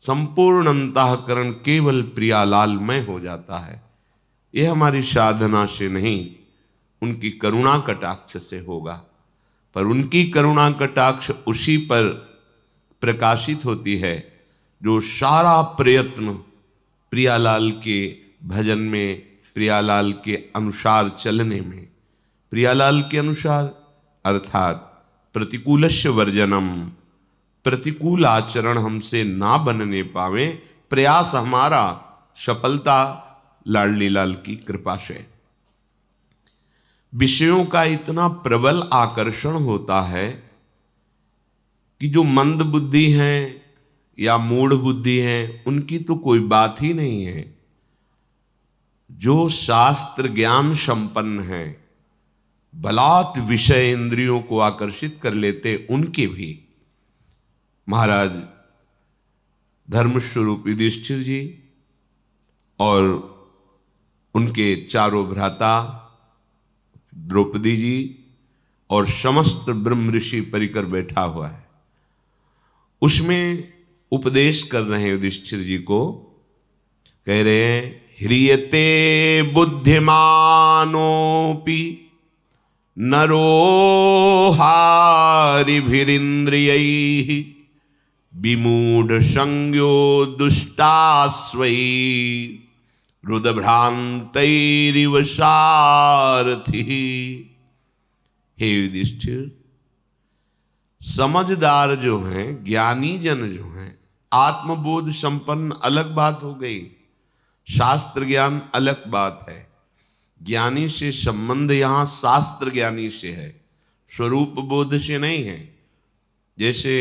संपूर्ण अंतःकरण केवल प्रियालालमय हो जाता है। यह हमारी साधना से नहीं, उनकी करुणा कटाक्ष से होगा। पर उनकी करुणा कटाक्ष उसी पर प्रकाशित होती है जो सारा प्रयत्न प्रियालाल के भजन में, प्रियालाल के अनुसार चलने में, प्रियालाल के अनुसार अर्थात प्रतिकूलस्य वर्जनम, प्रतिकूल आचरण हमसे ना बनने पावे, प्रयास हमारा, सफलता लाडली लाल की कृपा से। विषयों का इतना प्रबल आकर्षण होता है कि जो मंद बुद्धि हैं या मूढ़ बुद्धि हैं उनकी तो कोई बात ही नहीं है। जो शास्त्र ज्ञान संपन्न है, बलात् विषय इंद्रियों को आकर्षित कर लेते, उनके भी महाराज धर्मस्वरूप युधिष्ठिर जी और उनके चारों भ्राता द्रौपदी जी और समस्त ब्रह्म ऋषि परिकर बैठा हुआ है, उसमें उपदेश कर रहे हैं युधिष्ठिर जी को। कह रहे हैं ह्रियते बुद्धिमानोपि नरो हारिभिरिन्द्रियैः विमूढ़ संज्ञो दुष्टास्वै रुदभ्रांतैरिव सारथि। हे युधिष्ठिर, समझदार जो हैं, ज्ञानी जन जो हैं, आत्मबोध संपन्न अलग बात हो गई, शास्त्र ज्ञान अलग बात है। ज्ञानी से संबंध यहां शास्त्र ज्ञानी से है, स्वरूप बोध से नहीं है। जैसे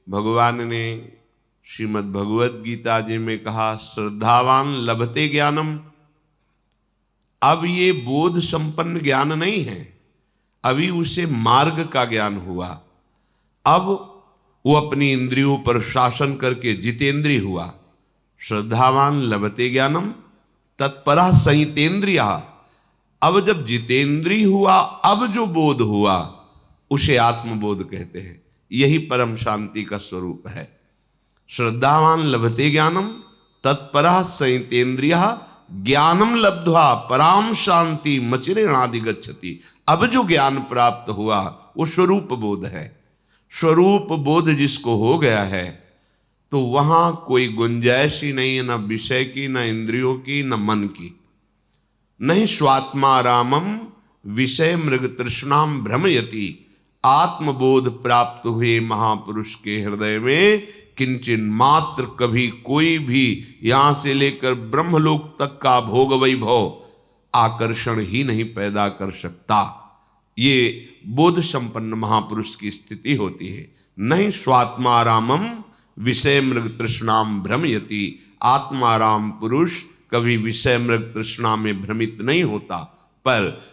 भगवान ने श्रीमद् भगवत गीता जी में कहा श्रद्धावान लभते ज्ञानम। अब ये बोध संपन्न ज्ञान नहीं है, अभी उसे मार्ग का ज्ञान हुआ। अब वो अपनी इंद्रियों पर शासन करके जितेंद्रिय हुआ। श्रद्धावान लभते ज्ञानम तत्परा संयतेंद्रिया। अब जब जितेंद्रिय हुआ, अब जो बोध हुआ उसे आत्मबोध कहते हैं। यही परम शांति का स्वरूप है। श्रद्धावान लभते ज्ञानम तत्परा संयतेंद्रिया ज्ञानम लब्ध्वा पराम शांति मचिरेणादि गच्छति। अब जो ज्ञान प्राप्त हुआ वो स्वरूप बोध है। स्वरूप बोध जिसको हो गया है तो वहां कोई गुंजाइश ही नहीं है, न विषय की, न इंद्रियों की, न मन की। नहीं स्वात्मा रामम विषय मृग तृष्णाम भ्रमयति। आत्मबोध प्राप्त हुए महापुरुष के हृदय में किंचन मात्र कभी कोई भी यहां से लेकर ब्रह्मलोक तक का भोग वैभव आकर्षण ही नहीं पैदा कर सकता। ये बोध संपन्न महापुरुष की स्थिति होती है। नहीं स्वात्मारामम विषय मृग तृष्णाम भ्रमयति। आत्माराम पुरुष कभी विषय मृग तृष्णा में भ्रमित नहीं होता। पर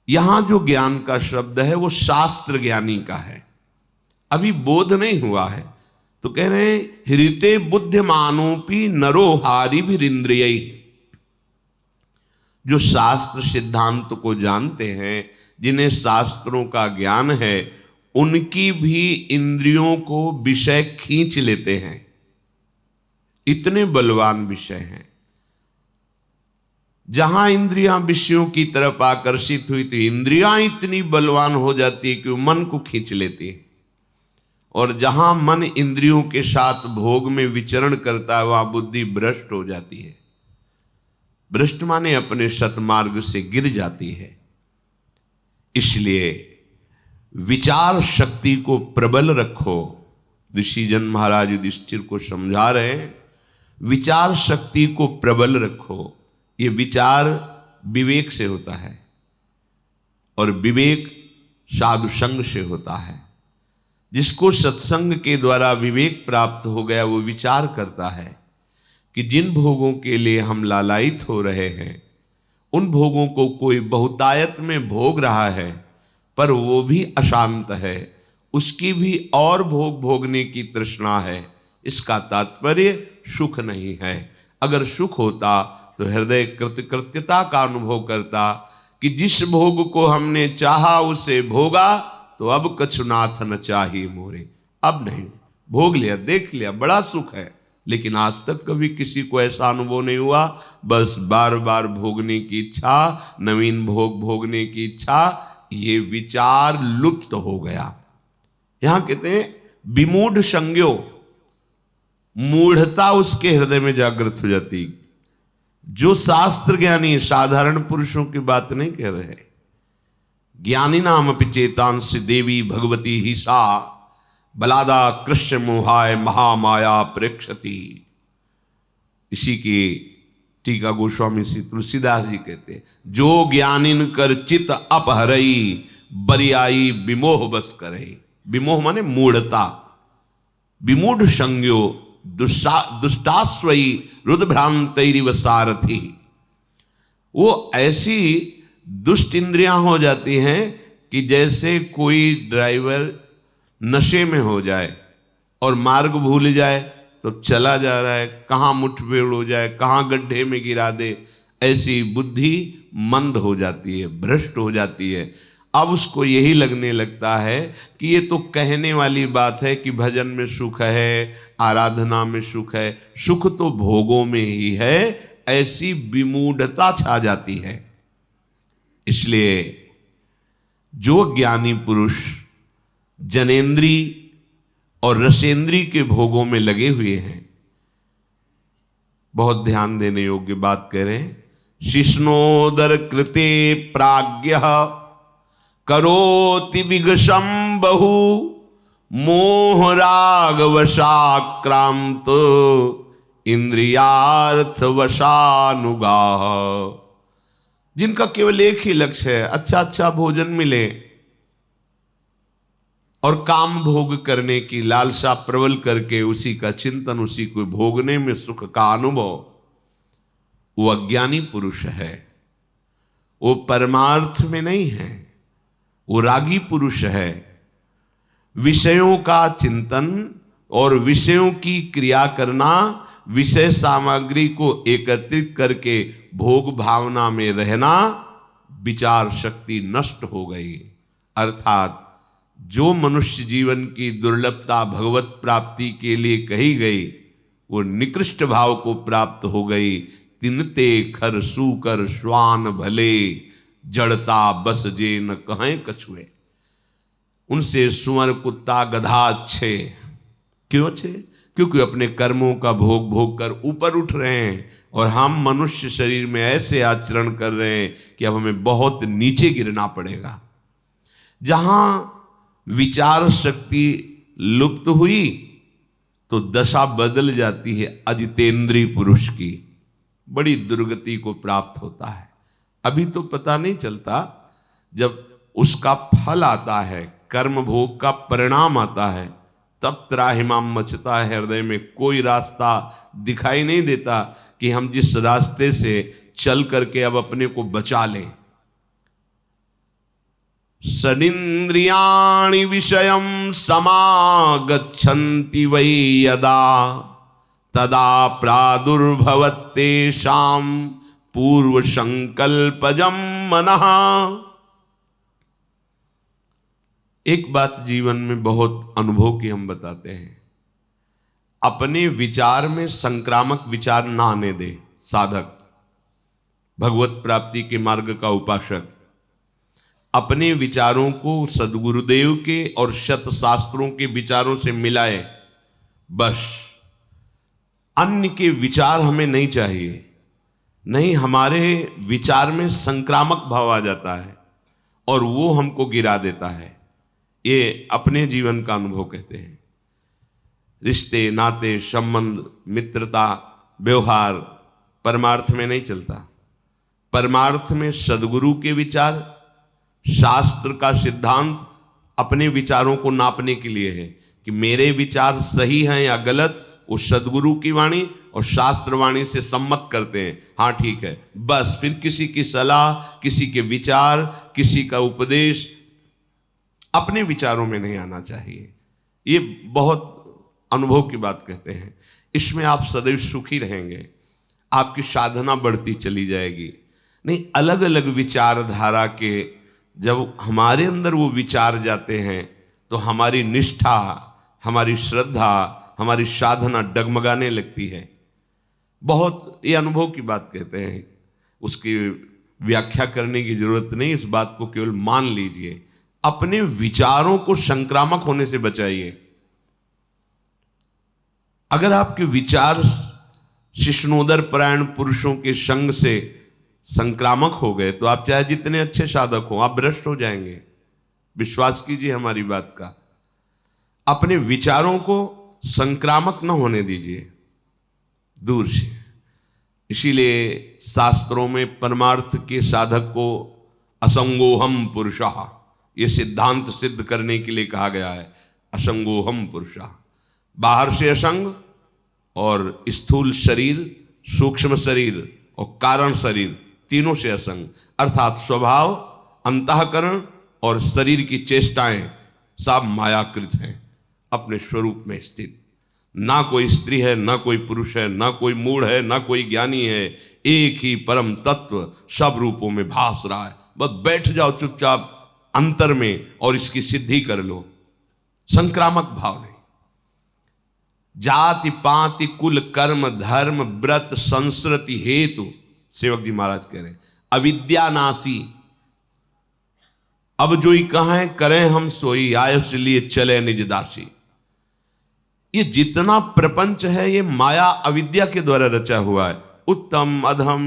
यहां जो ज्ञान का शब्द है वो शास्त्र ज्ञानी का है, अभी बोध नहीं हुआ है। तो कह रहे हैं हृते बुद्धिमानोपि नरो हारिभिरिन्द्रियैः। जो शास्त्र सिद्धांत को जानते हैं, जिन्हें शास्त्रों का ज्ञान है, उनकी भी इंद्रियों को विषय खींच लेते हैं। इतने बलवान विषय हैं। जहां इंद्रियां विषयों की तरफ आकर्षित हुई तो इंद्रियां इतनी बलवान हो जाती है कि वो मन को खींच लेती है। और जहां मन इंद्रियों के साथ भोग में विचरण करता है वहां बुद्धि भ्रष्ट हो जाती है। भ्रष्ट माने अपने सतमार्ग से गिर जाती है। इसलिए विचार शक्ति को प्रबल रखो। ऋषिजन महाराज युधिष्ठिर को समझा रहे हैं, विचार शक्ति को प्रबल रखो। ये विचार विवेक से होता है और विवेक साधु संग से होता है। जिसको सत्संग के द्वारा विवेक प्राप्त हो गया वो विचार करता है कि जिन भोगों के लिए हम लालायित हो रहे हैं उन भोगों को कोई बहुतायत में भोग रहा है पर वो भी अशांत है, उसकी भी और भोग भोगने की तृष्णा है। इसका तात्पर्य सुख नहीं है। अगर सुख होता तो हृदय कृतकृत्यता का अनुभव करता कि जिस भोग को हमने चाहा उसे भोगा तो अब कछु नाथ न चाही मोरे। अब नहीं, भोग लिया, देख लिया, बड़ा सुख है, लेकिन आज तक कभी किसी को ऐसा अनुभव नहीं हुआ। बस बार बार भोगने की इच्छा, नवीन भोग भोगने की इच्छा, ये विचार लुप्त हो गया। यहां कहते हैं विमूढ़ संज्ञो, मूढ़ता उसके हृदय में जागृत हो जाती। जो शास्त्र ज्ञानी, साधारण पुरुषों की बात नहीं कह रहे, ज्ञानी नाम अपि चेतांश देवी भगवती ही सा बलादा कृष्ण मोहाय महामाया प्रेक्षति। इसी की टीका गोस्वामी श्री तुलसीदास जी कहते हैं, जो ज्ञानिन कर चित अपहरई बरियाई विमोह बस करे। विमोह माने मूढ़ता। विमूढ़ संज्ञो दुष्टास्वई रुद्भ्रांतैरिव सारथी। वो ऐसी दुष्ट इंद्रियां हो जाती हैं कि जैसे कोई ड्राइवर नशे में हो जाए और मार्ग भूल जाए तो चला जा रहा है, कहाँ मुठभेड़ हो जाए, कहाँ गड्ढे में गिरा दे, ऐसी बुद्धि मंद हो जाती है, भ्रष्ट हो जाती है। अब उसको यही लगने लगता है कि ये तो कहने वाली बात है कि भजन में सुख है, आराधना में सुख है, सुख तो भोगों में ही है, ऐसी विमूढ़ता छा जाती है। इसलिए जो ज्ञानी पुरुष जनेन्द्री और रसेंद्री के भोगों में लगे हुए हैं, बहुत ध्यान देने योग्य बात कह रहे हैं। शिष्णोदर कृते प्राज्ञ करोति विगशम बहु मोह राग वशाक्रांत इंद्रियार्थ वशानुगाह। जिनका केवल एक ही लक्ष्य है, अच्छा अच्छा भोजन मिले और काम भोग करने की लालसा प्रबल करके उसी का चिंतन, उसी को भोगने में सुख का अनुभव, वो अज्ञानी पुरुष है। वो परमार्थ में नहीं है, वो रागी पुरुष है। विषयों का चिंतन और विषयों की क्रिया करना, विषय सामग्री को एकत्रित करके भोग भावना में रहना, विचार शक्ति नष्ट हो गई। अर्थात जो मनुष्य जीवन की दुर्लभता भगवत प्राप्ति के लिए कही गई, वो निकृष्ट भाव को प्राप्त हो गई। तिनते खर सूकर श्वान भले, जड़ता बस जे न कहें कछुए। उनसे सुअर कुत्ता गधा अच्छे। क्यों अच्छे? क्योंकि अपने कर्मों का भोग भोग कर ऊपर उठ रहे हैं, और हम मनुष्य शरीर में ऐसे आचरण कर रहे हैं कि अब हमें बहुत नीचे गिरना पड़ेगा। जहां विचार शक्ति लुप्त हुई तो दशा बदल जाती है अजितेंद्रीय पुरुष की, बड़ी दुर्गति को प्राप्त होता है। अभी तो पता नहीं चलता, जब उसका फल आता है, कर्म भोग का परिणाम आता है, तब त्राहिमाम मचता है हृदय में। कोई रास्ता दिखाई नहीं देता कि हम जिस रास्ते से चल करके अब अपने को बचा लें। सदिन्द्रियाणि विषयं समागच्छन्ति वै यदा, तदा प्रादुर्भवत्तेषां पूर्व संकल्पजं मनः। एक बात जीवन में बहुत अनुभव की हम बताते हैं, अपने विचार में संक्रामक विचार ना आने दे साधक, भगवत प्राप्ति के मार्ग का उपासक। अपने विचारों को सद्गुरुदेव के और शत शास्त्रों के विचारों से मिलाए, बस। अन्य के विचार हमें नहीं चाहिए। नहीं, हमारे विचार में संक्रामक भाव आ जाता है और वो हमको गिरा देता है। ये अपने जीवन का अनुभव कहते हैं। रिश्ते, नाते, संबंध, मित्रता, व्यवहार परमार्थ में नहीं चलता। परमार्थ में सद्गुरु के विचार, शास्त्र का सिद्धांत अपने विचारों को नापने के लिए है कि मेरे विचार सही हैं या गलत, वो सद्गुरु की वाणी और शास्त्र वाणी से सम्मत करते हैं। हाँ ठीक है, बस। फिर किसी की सलाह, किसी के विचार, किसी का उपदेश अपने विचारों में नहीं आना चाहिए। ये बहुत अनुभव की बात कहते हैं। इसमें आप सदैव सुखी रहेंगे, आपकी साधना बढ़ती चली जाएगी। नहीं, अलग अलग विचारधारा के जब हमारे अंदर वो विचार जाते हैं तो हमारी निष्ठा, हमारी श्रद्धा, हमारी साधना डगमगाने लगती है। बहुत, ये अनुभव की बात कहते हैं, उसकी व्याख्या करने की जरूरत नहीं, इस बात को केवल मान लीजिए। अपने विचारों को संक्रामक होने से बचाइए। अगर आपके विचार शिष्णोदर परायण पुरुषों के संग से संक्रामक हो गए तो आप चाहे जितने अच्छे साधक हो, आप भ्रष्ट हो जाएंगे। विश्वास कीजिए हमारी बात का। अपने विचारों को संक्रामक न होने दीजिए, दूर से। इसीलिए शास्त्रों में परमार्थ के साधक को असंगोहम पुरुषः, ये सिद्धांत सिद्ध करने के लिए कहा गया है। असंगोहम पुरुषः, बाहर से असंग और स्थूल शरीर, सूक्ष्म शरीर और कारण शरीर, तीनों से असंग, अर्थात स्वभाव, अंतःकरण और शरीर की चेष्टाएं सब मायाकृत हैं, अपने स्वरूप में स्थित। ना कोई स्त्री है, ना कोई पुरुष है, ना कोई मूढ़ है, ना कोई ज्ञानी है, एक ही परम तत्व सब रूपों में भास रहा है। बस बैठ जाओ चुपचाप अंतर में और इसकी सिद्धि कर लो। संक्रामक भाव नहीं। जाति पाति कुल कर्म धर्म व्रत संस्कृति हेतु, सेवक जी महाराज कह रहे हैं, अविद्यानाशी। अब जो ही कहें करें हम सोई, आयुष लिए चले निज दासी। ये जितना प्रपंच है ये माया अविद्या के द्वारा रचा हुआ है। उत्तम अधम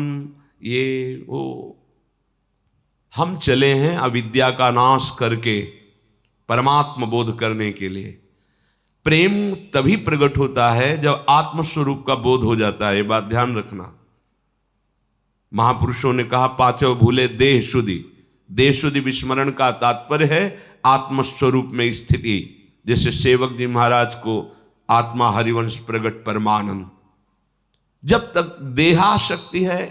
ये वो, हम चले हैं अविद्या का नाश करके परमात्म बोध करने के लिए। प्रेम तभी प्रकट होता है जब आत्मस्वरूप का बोध हो जाता है, ये बात ध्यान रखना। महापुरुषों ने कहा पांचों भूले देह शुद्धि। देह शुद्धि विस्मरण का तात्पर्य है आत्मस्वरूप में स्थिति। जैसे सेवक जी महाराज को आत्मा हरिवंश प्रगट परमानंद। जब तक देहाशक्ति है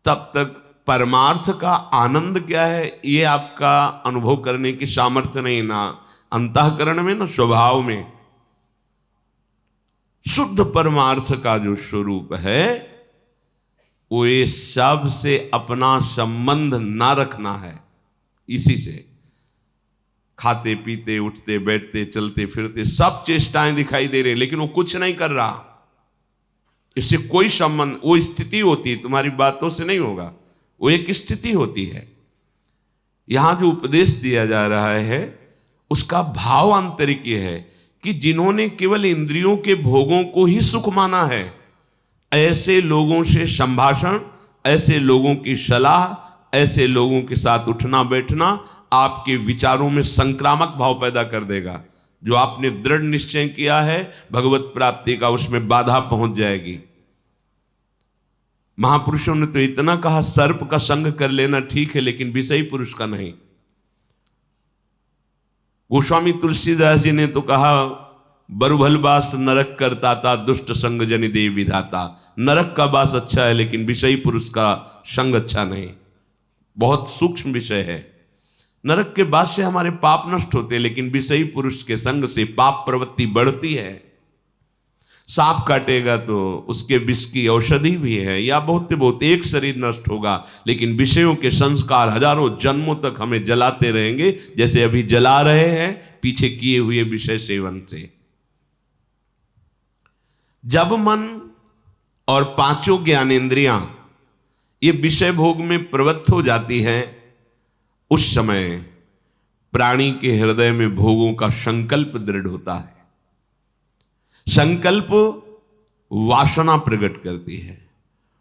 तब तक परमार्थ का आनंद क्या है ये आपका अनुभव करने की सामर्थ्य नहीं, ना अंतःकरण में ना स्वभाव में। शुद्ध परमार्थ का जो स्वरूप है वो ये सब से अपना संबंध ना रखना है। इसी से खाते पीते उठते बैठते चलते फिरते सब चेष्टाएं दिखाई दे रही, लेकिन वो कुछ नहीं कर रहा। इससे कोई संबंध, वो स्थिति होती है, तुम्हारी बातों से नहीं होगा, वो एक स्थिति होती है। यहां जो उपदेश दिया जा रहा है उसका भाव आंतरिक ये है कि जिन्होंने केवल इंद्रियों के भोगों को ही सुख माना है, ऐसे लोगों से संभाषण, ऐसे लोगों की सलाह, ऐसे लोगों के साथ उठना बैठना आपके विचारों में संक्रामक भाव पैदा कर देगा। जो आपने दृढ़ निश्चय किया है भगवत प्राप्ति का, उसमें बाधा पहुंच जाएगी। महापुरुषों ने तो इतना कहा सर्प का संग कर लेना ठीक है, लेकिन विषयी पुरुष का नहीं। गोस्वामी तुलसीदास जी ने तो कहा बरुभल बास नरक करता था, दुष्ट संग जनि देव विधाता। नरक का बास अच्छा है लेकिन विषयी पुरुष का संग अच्छा नहीं। बहुत सूक्ष्म विषय है। नरक के बाद से हमारे पाप नष्ट होते, लेकिन विषयी पुरुष के संग से पाप प्रवृत्ति बढ़ती है। सांप काटेगा तो उसके विष की औषधि भी है, या बहुत बहुत एक शरीर नष्ट होगा, लेकिन विषयों के संस्कार हजारों जन्मों तक हमें जलाते रहेंगे, जैसे अभी जला रहे हैं पीछे किए हुए विषय सेवन से। जब मन और पांचों ज्ञानेंद्रियां ये विषय भोग में प्रवृत्त हो जाती हैं, उस समय प्राणी के हृदय में भोगों का संकल्प दृढ़ होता है। संकल्प वासना प्रकट करती है,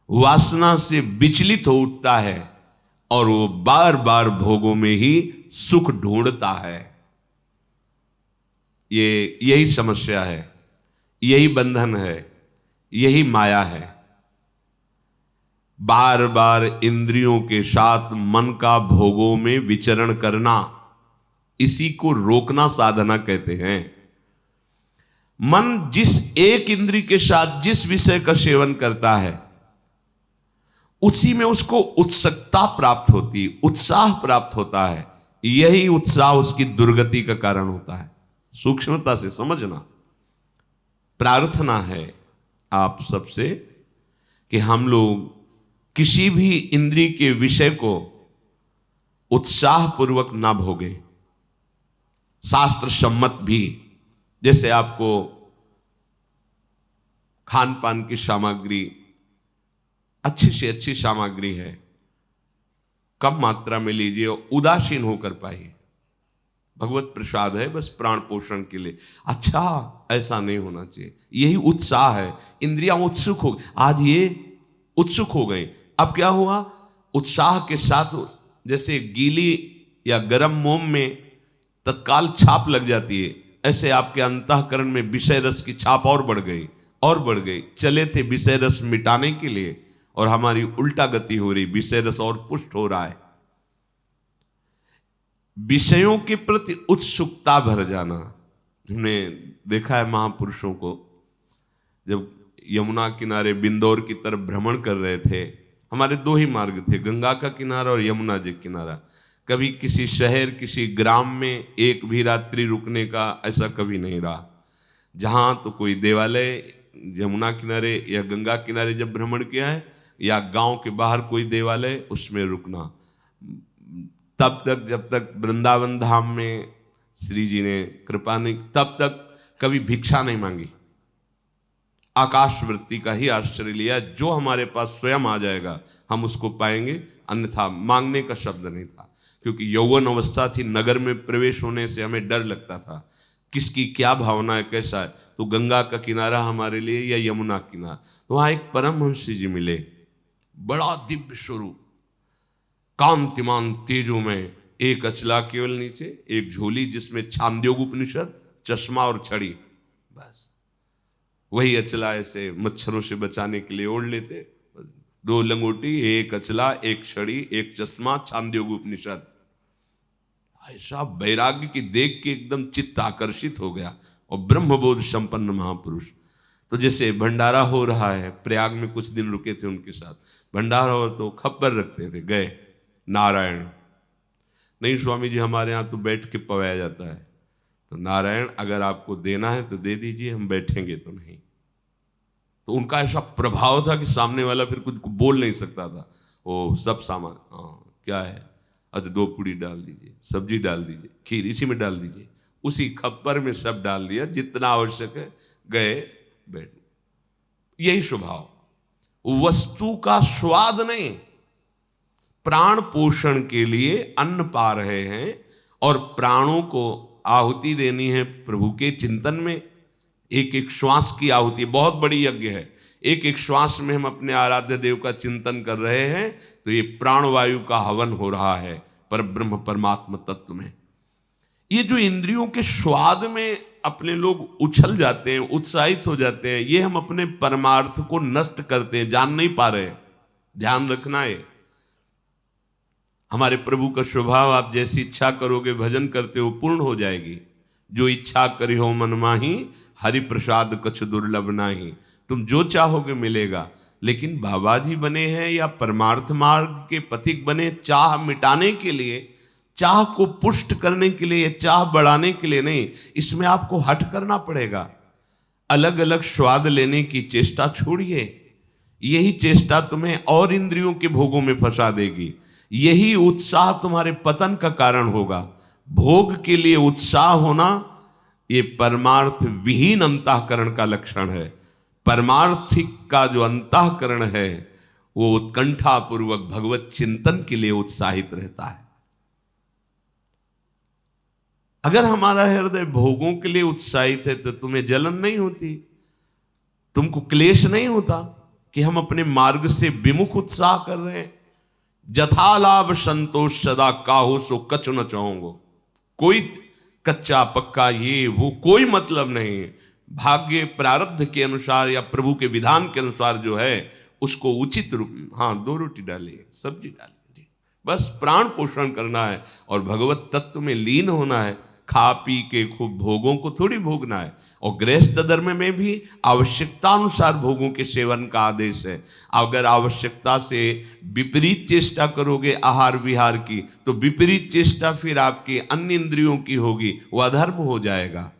वासना से विचलित हो उठता है और वो बार बार भोगों में ही सुख ढूंढता है। यही समस्या है, यही बंधन है, यही माया है। बार बार इंद्रियों के साथ मन का भोगों में विचरण करना, इसी को रोकना साधना कहते हैं। मन जिस एक इंद्री के साथ जिस विषय का सेवन करता है उसी में उसको उत्सुकता प्राप्त होती, उत्साह प्राप्त होता है। यही उत्साह उसकी दुर्गति का कारण होता है। सूक्ष्मता से समझना। प्रार्थना है आप सबसे कि हम लोग किसी भी इंद्री के विषय को उत्साह पूर्वक ना भोगे, शास्त्र सम्मत भी। जैसे आपको खान पान की सामग्री अच्छी से अच्छी सामग्री है, कम मात्रा में लीजिए, उदासीन होकर पाइए। भगवत प्रसाद है बस प्राण पोषण के लिए। अच्छा, ऐसा नहीं होना चाहिए। यही उत्साह है, इंद्रियां उत्सुक हो, आज ये उत्सुक हो गई। अब क्या हुआ, उत्साह के साथ जैसे गीली या गर्म मोम में तत्काल छाप लग जाती है, ऐसे आपके अंतःकरण में विषय रस की छाप और बढ़ गई और बढ़ गई। चले थे विषय रस मिटाने के लिए और हमारी उल्टा गति हो रही, विषय रस और पुष्ट हो रहा है। विषयों के प्रति उत्सुकता भर जाना। हमने देखा है महापुरुषों को, जब यमुना किनारे बिंदौर की तरफ भ्रमण कर रहे थे, हमारे दो ही मार्ग थे, गंगा का किनारा और यमुना जी किनारा। कभी किसी शहर किसी ग्राम में एक भी रात्रि रुकने का ऐसा कभी नहीं रहा। जहाँ तो कोई देवालय, यमुना किनारे या गंगा किनारे जब भ्रमण किया है, या गांव के बाहर कोई देवालय, उसमें रुकना। तब तक जब तक वृंदावन धाम में श्री जी ने कृपा नहीं, तब तक कभी भिक्षा नहीं मांगी। आकाश वृत्ति का ही आश्रय लिया, जो हमारे पास स्वयं आ जाएगा हम उसको पाएंगे, अन्यथा मांगने का शब्द नहीं था। क्योंकि यौवन अवस्था थी, नगर में प्रवेश होने से हमें डर लगता था, किसकी क्या भावना है, कैसा है। तो गंगा का किनारा हमारे लिए या यमुना किनारा, तो वहाँ एक परमहंस जी मिले, बड़ा दिव्य स्वरूप, कांतिमान तेजो में, एक अचला केवल नीचे, एक झोली जिसमें छांदोग्य उपनिषद, चश्मा और छड़ी, बस वही अचला ऐसे मच्छरों से बचाने के लिए ओढ़ लेते। 2 लंगोटी, एक अचला, एक छड़ी, एक चश्मा, छांदोग्य उपनिषद। ऐसा वैराग्य की देख के एकदम चित्त आकर्षित हो गया, और ब्रह्मबोध संपन्न महापुरुष। तो जैसे भंडारा हो रहा है, प्रयाग में कुछ दिन रुके थे उनके साथ, भंडारा हो तो खप्पर रखते थे, गए नारायण, नहीं स्वामी जी हमारे यहाँ तो बैठ के पवाया जाता है, तो नारायण अगर आपको देना है तो दे दीजिए, हम बैठेंगे तो नहीं। तो उनका ऐसा प्रभाव था कि सामने वाला फिर कुछ बोल नहीं सकता था। वो सब सामान, हाँ क्या है, अच्छा 2 पूड़ी डाल दीजिए, सब्जी डाल दीजिए, खीर इसी में डाल दीजिए, उसी खप्पर में सब डाल दिया जितना आवश्यक है, गए बैठ। यही स्वभाव, वस्तु का स्वाद नहीं, प्राण पोषण के लिए अन्न पा रहे हैं और प्राणों को आहुति देनी है प्रभु के चिंतन में। एक एक श्वास की आहुति बहुत बड़ी यज्ञ है। एक एक श्वास में हम अपने आराध्य देव का चिंतन कर रहे हैं, तो ये प्राणवायु का हवन हो रहा है पर ब्रह्म परमात्मा तत्व में। ये जो इंद्रियों के स्वाद में अपने लोग उछल जाते हैं, उत्साहित हो जाते हैं, ये हम अपने परमार्थ को नष्ट करते हैं, जान नहीं पा रहे। ध्यान रखना है, हमारे प्रभु का स्वभाव, आप जैसी इच्छा करोगे भजन करते हो पूर्ण हो जाएगी। जो इच्छा करी हो मन माही, हरि प्रसाद कछ दुर्लभ नाही। तुम जो चाहोगे मिलेगा। लेकिन बाबा जी बने हैं या परमार्थ मार्ग के पथिक बने, चाह मिटाने के लिए, चाह को पुष्ट करने के लिए, चाह बढ़ाने के लिए नहीं। इसमें आपको हट करना पड़ेगा। अलग अलग स्वाद लेने की चेष्टा छोड़िए। यही चेष्टा तुम्हें और इंद्रियों के भोगों में फंसा देगी। यही उत्साह तुम्हारे पतन का कारण होगा। भोग के लिए उत्साह होना ये परमार्थ विहीन अंतःकरण का लक्षण है। परमार्थिक का जो अंतःकरण है वो उत्कंठा पूर्वक भगवत चिंतन के लिए उत्साहित रहता है। अगर हमारा हृदय भोगों के लिए उत्साहित है तो तुम्हें जलन नहीं होती, तुमको क्लेश नहीं होता कि हम अपने मार्ग से विमुख उत्साह कर रहे हैं। जथा लाभ संतोष सदा काहो सो कछु न चाहूंगो। कोई कच्चा पक्का ये वो कोई मतलब नहीं। भाग्य प्रारब्ध के अनुसार या प्रभु के विधान के अनुसार जो है उसको उचित रूप, हाँ 2 रोटी डालिए, सब्जी डालिए, बस प्राण पोषण करना है और भगवत तत्व में लीन होना है। खा पी के खूब भोगों को थोड़ी भोगना है। और गृहस्थ धर्म में भी आवश्यकता अनुसार भोगों के सेवन का आदेश है। अगर आवश्यकता से विपरीत चेष्टा करोगे आहार विहार की, तो विपरीत चेष्टा फिर आपकी अन्य इंद्रियों की होगी, वह अधर्म हो जाएगा।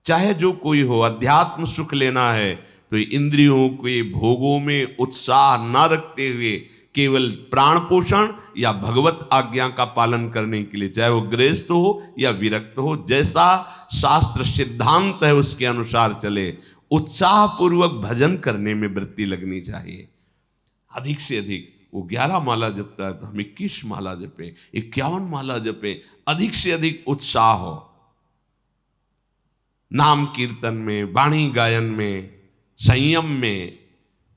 चाहे जो कोई हो, अध्यात्म सुख लेना है तो इंद्रियों के भोगों में उत्साह न रखते हुए केवल प्राण पोषण या भगवत आज्ञा का पालन करने के लिए, चाहे वो गृहस्थ हो या विरक्त हो, जैसा शास्त्र सिद्धांत है उसके अनुसार चले, उत्साह पूर्वक भजन करने में वृत्ति लगनी चाहिए। अधिक से अधिक वो 11 माला जपता है तो हम 21 माला जपे, 51 माला जपे, अधिक से अधिक उत्साह हो नाम कीर्तन में, वाणी गायन में, संयम में,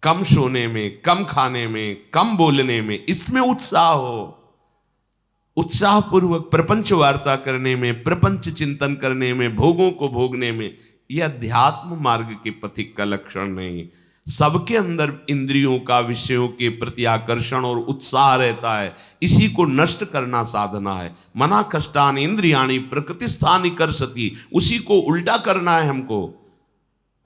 कम सोने में, कम खाने में, कम बोलने में, इसमें उत्साह हो। उत्साह पूर्वक प्रपंच वार्ता करने में, प्रपंच चिंतन करने में, भोगों को भोगने में, यह अध्यात्म मार्ग के पथिक का लक्षण नहीं। सबके अंदर इंद्रियों का विषयों के प्रति आकर्षण और उत्साह रहता है, इसी को नष्ट करना साधना है। मना कष्टान इंद्रियाणि प्रकृति स्थानि कर्षति, उसी को उल्टा करना है हमको,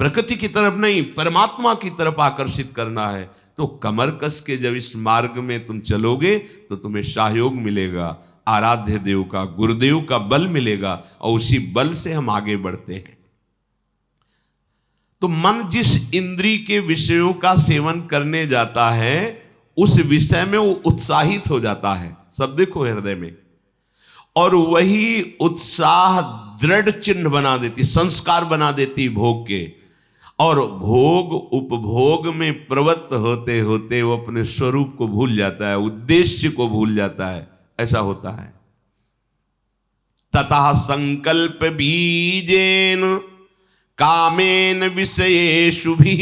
प्रकृति की तरफ नहीं परमात्मा की तरफ आकर्षित करना है। तो कमर कस के जब इस मार्ग में तुम चलोगे तो तुम्हें सहयोग मिलेगा, आराध्य देव का, गुरुदेव का बल मिलेगा, और उसी बल से हम आगे बढ़ते हैं। तो मन जिस इंद्री के विषयों का सेवन करने जाता है उस विषय में वो उत्साहित हो जाता है, सब देखो हृदय में, और वही उत्साह दृढ़ चिन्ह बना देती, संस्कार बना देती भोग के। और भोग उपभोग में प्रवृत्त होते होते वो अपने स्वरूप को भूल जाता है, उद्देश्य को भूल जाता है, ऐसा होता है। ततः संकल्प बीजेन कामेन विषयेषु भी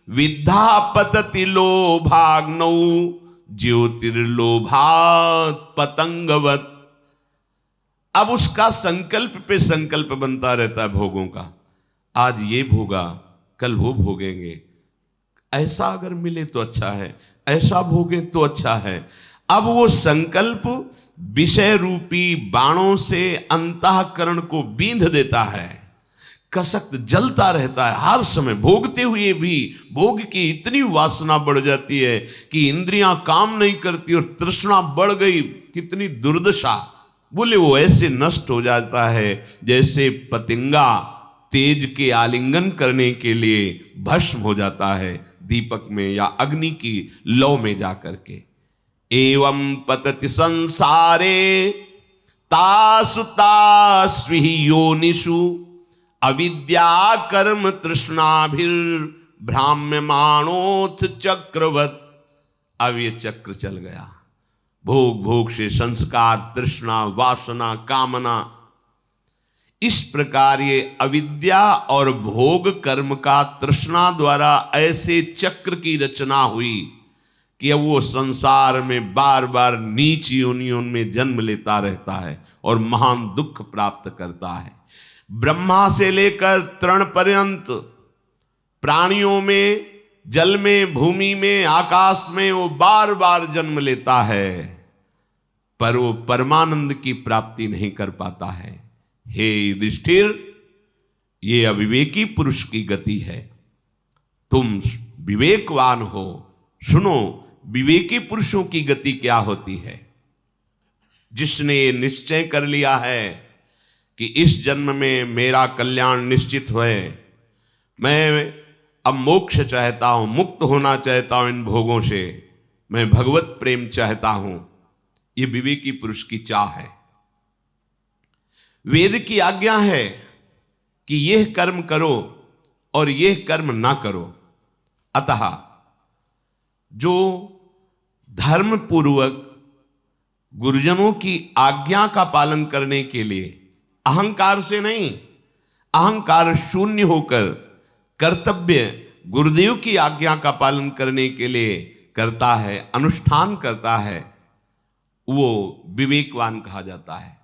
विद्धा पतति लोभाग्नौ ज्योतिर्लोभात् पतंगवत्। अब उसका संकल्प पे संकल्प बनता रहता है भोगों का, आज ये भोगा कल वो भोगेंगे, ऐसा अगर मिले तो अच्छा है, ऐसा भोगे तो अच्छा है। अब वो संकल्प विषय रूपी बाणों से अंतःकरण को बींध देता है, कसक्त जलता रहता है हर समय, भोगते हुए भी भोग की इतनी वासना बढ़ जाती है कि इंद्रियां काम नहीं करती और तृष्णा बढ़ गई, कितनी दुर्दशा। बोले वो ऐसे नष्ट हो जाता है जैसे पतंगा तेज के आलिंगन करने के लिए भस्म हो जाता है दीपक में या अग्नि की लौ में जाकर के। एवं पतति संसारे तासु तास्वि योनिषु अविद्या कर्म तृष्णाभिर भ्राम्यमाणोथ चक्रवत। अब ये चक्र चल गया, भोग भोग से संस्कार, तृष्णा, वासना, कामना, इस प्रकार ये अविद्या और भोग कर्म का तृष्णा द्वारा ऐसे चक्र की रचना हुई कि अब वो संसार में बार बार नीच योनियों में जन्म लेता रहता है और महान दुख प्राप्त करता है। ब्रह्मा से लेकर तृण पर्यंत प्राणियों में, जल में, भूमि में, आकाश में वो बार बार जन्म लेता है, पर वो परमानंद की प्राप्ति नहीं कर पाता है। हे युधिष्ठिर, ये अविवेकी पुरुष की गति है, तुम विवेकवान हो, सुनो विवेकी पुरुषों की गति क्या होती है। जिसने निश्चय कर लिया है कि इस जन्म में मेरा कल्याण निश्चित है, मैं अब मोक्ष चाहता हूं, मुक्त होना चाहता हूं इन भोगों से, मैं भगवत प्रेम चाहता हूं, ये विवेकी पुरुष की चाह है। वेद की आज्ञा है कि यह कर्म करो और यह कर्म ना करो। अतः जो धर्म पूर्वक गुरुजनों की आज्ञा का पालन करने के लिए अहंकार से नहीं, अहंकार शून्य होकर कर्तव्य गुरुदेव की आज्ञा का पालन करने के लिए करता है, अनुष्ठान करता है, वो विवेकवान कहा जाता है।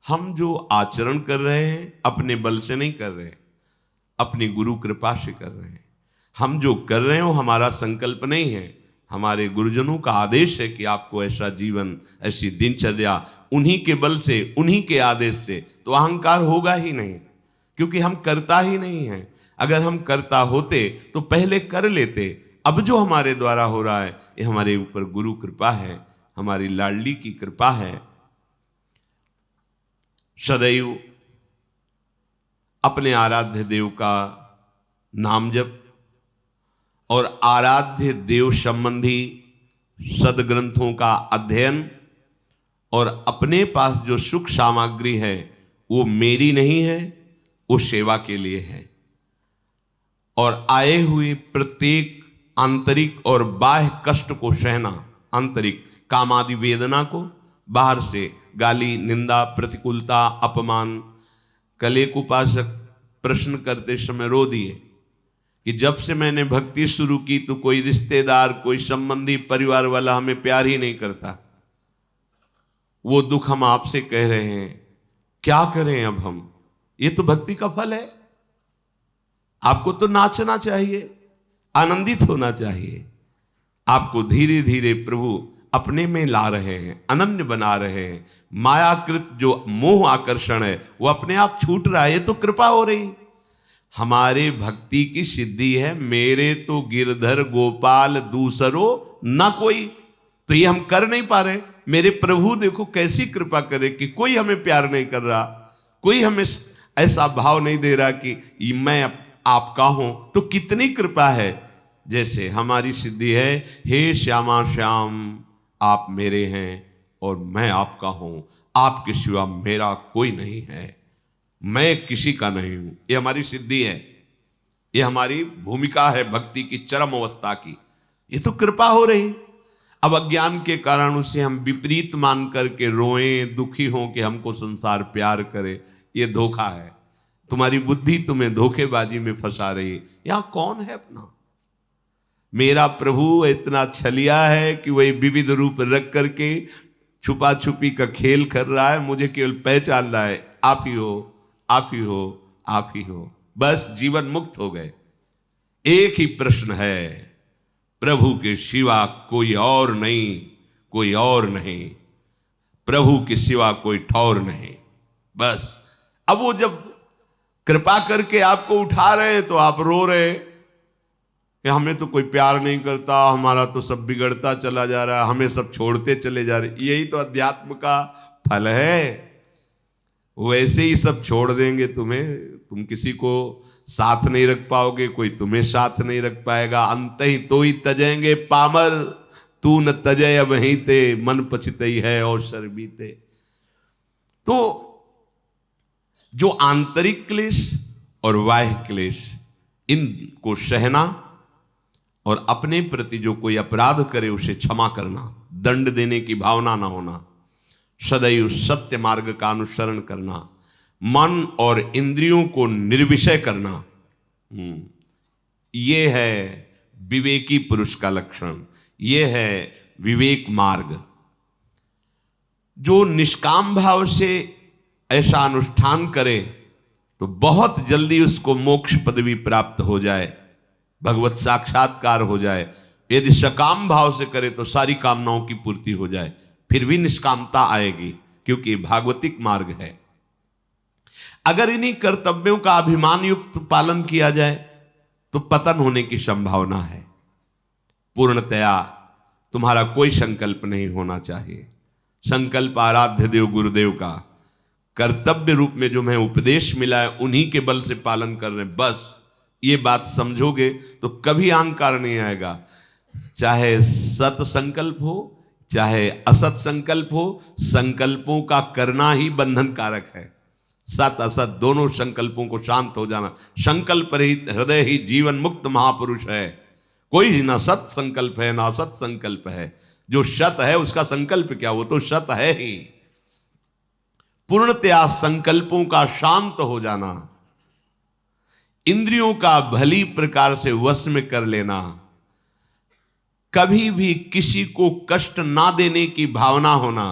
हम जो आचरण कर रहे हैं अपने बल से नहीं कर रहे, अपनी गुरु कृपा से कर रहे हैं। हम जो कर रहे हो हमारा संकल्प नहीं है, हमारे गुरुजनों का आदेश है कि आपको ऐसा जीवन, ऐसी दिनचर्या, उन्हीं के बल से, उन्हीं के आदेश से, तो अहंकार होगा ही नहीं, क्योंकि हम करता ही नहीं है। अगर हम करता होते तो पहले कर लेते। अब जो हमारे द्वारा हो रहा है ये हमारे ऊपर गुरु कृपा है, हमारी लाडली की कृपा है। सदैव अपने आराध्य देव का नाम जप और आराध्य देव संबंधी सदग्रंथों का अध्ययन, और अपने पास जो सुख सामग्री है वो मेरी नहीं है, वो सेवा के लिए है। और आए हुए प्रत्येक आंतरिक और बाह्य कष्ट को सहना, आंतरिक कामादि वेदना को, बाहर से गाली, निंदा, प्रतिकूलता, अपमान। कल एक उपासक प्रश्न करते समय रो दिए कि जब से मैंने भक्ति शुरू की तो कोई रिश्तेदार, कोई संबंधी, परिवार वाला हमें प्यार ही नहीं करता। वो दुख हम आपसे कह रहे हैं, क्या करें अब हम? ये तो भक्ति का फल है। आपको तो नाचना चाहिए, आनंदित होना चाहिए। आपको धीरे धीरे प्रभु अपने में ला रहे हैं, अनन्य बना रहे हैं। मायाकृत जो मोह आकर्षण है वो अपने आप छूट रहा है। ये तो कृपा हो रही। हमारे भक्ति की सिद्धि है, मेरे तो गिरधर गोपाल दूसरो न कोई। तो ये हम कर नहीं पा रहे। मेरे प्रभु देखो कैसी कृपा करे कि कोई हमें प्यार नहीं कर रहा, कोई हमें ऐसा भाव नहीं दे रहा कि मैं आपका हूं। तो कितनी कृपा है। जैसे हमारी सिद्धि है, हे श्यामा श्याम आप मेरे हैं और मैं आपका हूं, आपके सिवा मेरा कोई नहीं है, मैं किसी का नहीं हूं। ये हमारी सिद्धि है, ये हमारी भूमिका है भक्ति की चरम अवस्था की। ये तो कृपा हो रही। अब अज्ञान के कारण उसे हम विपरीत मान करके रोएं, दुखी हों कि हमको संसार प्यार करे, ये धोखा है। तुम्हारी बुद्धि तुम्हें धोखेबाजी में फंसा रही है। यहां कौन है अपना? मेरा प्रभु इतना छलिया है कि वही विविध रूप रख करके छुपा छुपी का खेल कर रहा है। मुझे केवल पहचान रहा है, आप ही हो, आप ही हो, आप ही हो। बस जीवन मुक्त हो गए। एक ही प्रश्न है, प्रभु के सिवा कोई और नहीं, कोई और नहीं, प्रभु के सिवा कोई ठौर नहीं। बस अब वो जब कृपा करके आपको उठा रहे हैं तो आप रो रहे कि हमें तो कोई प्यार नहीं करता, हमारा तो सब बिगड़ता चला जा रहा है, हमें सब छोड़ते चले जा रहे। यही तो अध्यात्म का फल है। वैसे ही सब छोड़ देंगे तुम्हें, तुम किसी को साथ नहीं रख पाओगे, कोई तुम्हें साथ नहीं रख पाएगा। अंत ही तो ही तजेंगे पामर, तू न तजय अब ही ते, मन पछतई है और शर्बीते। तो जो आंतरिक क्लेश और बाह्य क्लेश, इनको सहना और अपने प्रति जो कोई अपराध करे उसे क्षमा करना, दंड देने की भावना ना होना, सदैव सत्य मार्ग का अनुसरण करना, मन और इंद्रियों को निर्विषय करना, ये है विवेकी पुरुष का लक्षण, ये है विवेक मार्ग। जो निष्काम भाव से ऐसा अनुष्ठान करे तो बहुत जल्दी उसको मोक्ष पदवी प्राप्त हो जाए, भगवत साक्षात्कार हो जाए। यदि सकाम भाव से करे तो सारी कामनाओं की पूर्ति हो जाए, फिर भी निष्कामता आएगी क्योंकि भागवतिक मार्ग है। अगर इन्हीं कर्तव्यों का अभिमान युक्त पालन किया जाए तो पतन होने की संभावना है। पूर्णतया तुम्हारा कोई संकल्प नहीं होना चाहिए। संकल्प आराध्य देव गुरुदेव का कर्तव्य रूप में जो मैं उपदेश मिला है उन्हीं के बल से पालन कर रहे हैं। बस ये बात समझोगे तो कभी अहंकार नहीं आएगा। चाहे सत संकल्प हो चाहे असत संकल्प हो, संकल्पों का करना ही बंधन कारक है। सत असत दोनों संकल्पों को शांत हो जाना। संकल्प रहित हृदय ही जीवन मुक्त महापुरुष है। कोई ना सत संकल्प है ना असत संकल्प है। जो सत है उसका संकल्प क्या, वो तो सत है ही। पूर्णतया संकल्पों का शांत हो जाना, इंद्रियों का भली प्रकार से वश में कर लेना, कभी भी किसी को कष्ट ना देने की भावना होना,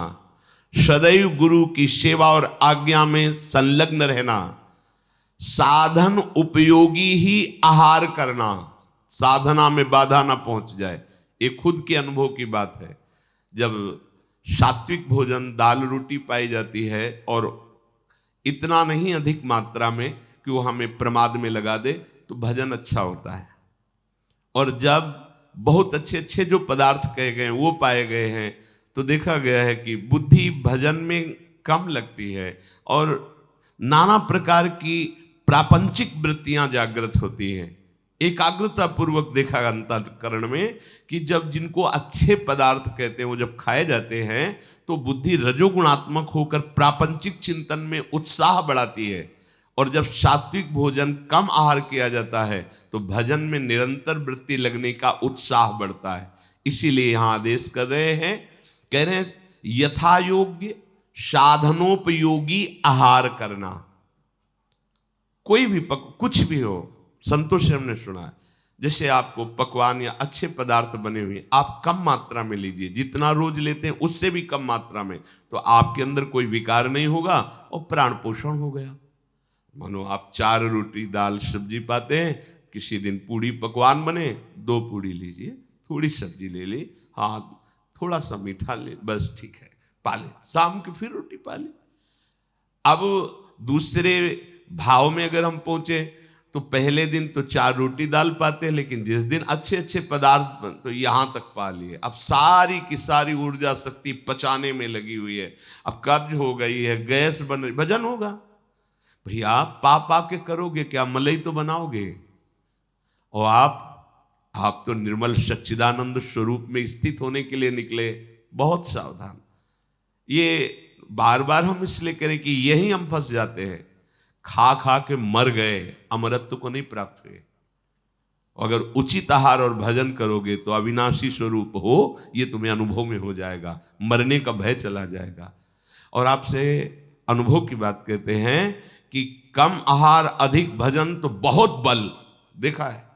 सदैव गुरु की सेवा और आज्ञा में संलग्न रहना, साधन उपयोगी ही आहार करना, साधना में बाधा ना पहुंच जाए। ये खुद के अनुभव की बात है। जब सात्विक भोजन दाल रोटी पाई जाती है और इतना नहीं अधिक मात्रा में कि वो हमें प्रमाद में लगा दे तो भजन अच्छा होता है। और जब बहुत अच्छे अच्छे जो पदार्थ कहे गए वो पाए गए हैं तो देखा गया है कि बुद्धि भजन में कम लगती है और नाना प्रकार की प्रापंचिक वृत्तियां जागृत होती हैं। एकाग्रता पूर्वक देखा अंतःकरण में कि जब जिनको अच्छे पदार्थ कहते हैं वो जब खाए जाते हैं तो बुद्धि रजोगुणात्मक होकर प्रापंचिक चिंतन में उत्साह बढ़ाती है और जब सात्विक भोजन कम आहार किया जाता है तो भजन में निरंतर वृत्ति लगने का उत्साह बढ़ता है। इसीलिए यहां आदेश कर रहे हैं, कह रहे हैं यथा योग्य साधनोपयोगी आहार करना। कोई भी कुछ भी हो, संतोष से हमने सुना है, जैसे आपको पकवान या अच्छे पदार्थ बने हुए आप कम मात्रा में लीजिए, जितना रोज लेते हैं उससे भी कम मात्रा में, तो आपके अंदर कोई विकार नहीं होगा और प्राण पोषण हो गया। मानो आप 4 रोटी दाल सब्जी पाते हैं, किसी दिन पूड़ी पकवान बने, 2 पूड़ी लीजिए, थोड़ी सब्जी ले ली, हाँ थोड़ा सा मीठा ले, बस ठीक है, पाले, शाम के फिर रोटी पाले। अब दूसरे भाव में अगर हम पहुंचे तो पहले दिन तो 4 रोटी दाल पाते हैं, लेकिन जिस दिन अच्छे अच्छे पदार्थ तो यहां तक पा लिए। अब सारी की सारी ऊर्जा शक्ति पचाने में लगी हुई है, अब कब्ज हो गई है, गैस बन रही, भजन होगा भैया। पा के करोगे क्या, मलाई तो बनाओगे। और आप तो निर्मल सच्चिदानंद स्वरूप में स्थित होने के लिए निकले, बहुत सावधान। ये बार बार हम इसलिए करें कि यही हम फंस जाते हैं, खा खा के मर गए, अमरत्व को नहीं प्राप्त हुए। अगर उचित आहार और भजन करोगे तो अविनाशी स्वरूप हो, ये तुम्हें अनुभव में हो जाएगा, मरने का भय चला जाएगा। और आपसे अनुभव की बात कहते हैं कि कम आहार अधिक भजन तो बहुत बल देखा है,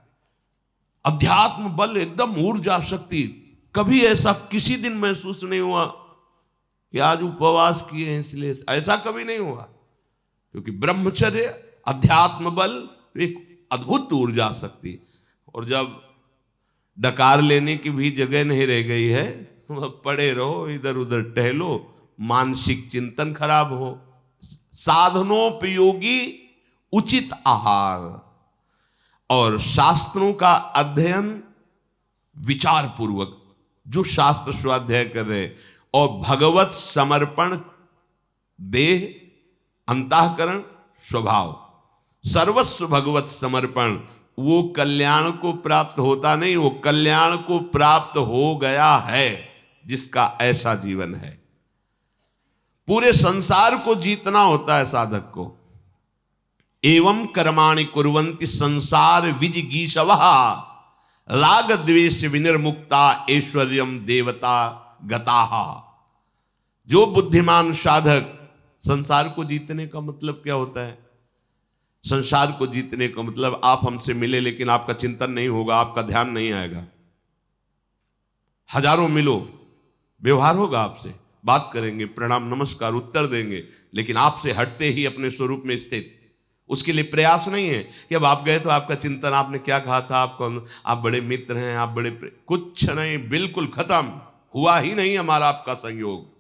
अध्यात्म बल, एकदम ऊर्जा शक्ति। कभी ऐसा किसी दिन महसूस नहीं हुआ कि आज उपवास किए हैं इसलिए, ऐसा कभी नहीं हुआ। क्योंकि ब्रह्मचर्य, अध्यात्म बल, एक अद्भुत ऊर्जा शक्ति। और जब डकार लेने की भी जगह नहीं रह गई है, पड़े रहो, इधर उधर टहलो, मानसिक चिंतन खराब हो। साधनोपयोगी उचित आहार और शास्त्रों का अध्ययन विचार पूर्वक, जो शास्त्र स्वाध्याय कर रहे, और भगवत समर्पण, देह, अंतःकरण, स्वभाव, सर्वस्व भगवत समर्पण। वो कल्याण को प्राप्त होता नहीं, वो कल्याण को प्राप्त हो गया है जिसका ऐसा जीवन है। पूरे संसार को जीतना होता है साधक को। एवं कर्माणि कुर्वन्ति संसार विजिगीषवः राग द्वेष विनिर्मुक्ता ऐश्वर्यम देवता गताः। जो बुद्धिमान साधक, संसार को जीतने का मतलब क्या होता है? संसार को जीतने का मतलब आप हमसे मिले लेकिन आपका चिंतन नहीं होगा, आपका ध्यान नहीं आएगा। हजारों मिलो, व्यवहार होगा आपसे, बात करेंगे, प्रणाम नमस्कार उत्तर देंगे, लेकिन आपसे हटते ही अपने स्वरूप में स्थित। उसके लिए प्रयास नहीं है कि अब आप गए तो आपका चिंतन, आपने क्या कहा था, आप बड़े मित्र हैं, आप बड़े कुछ नहीं, बिल्कुल खत्म, हुआ ही नहीं हमारा आपका संयोग।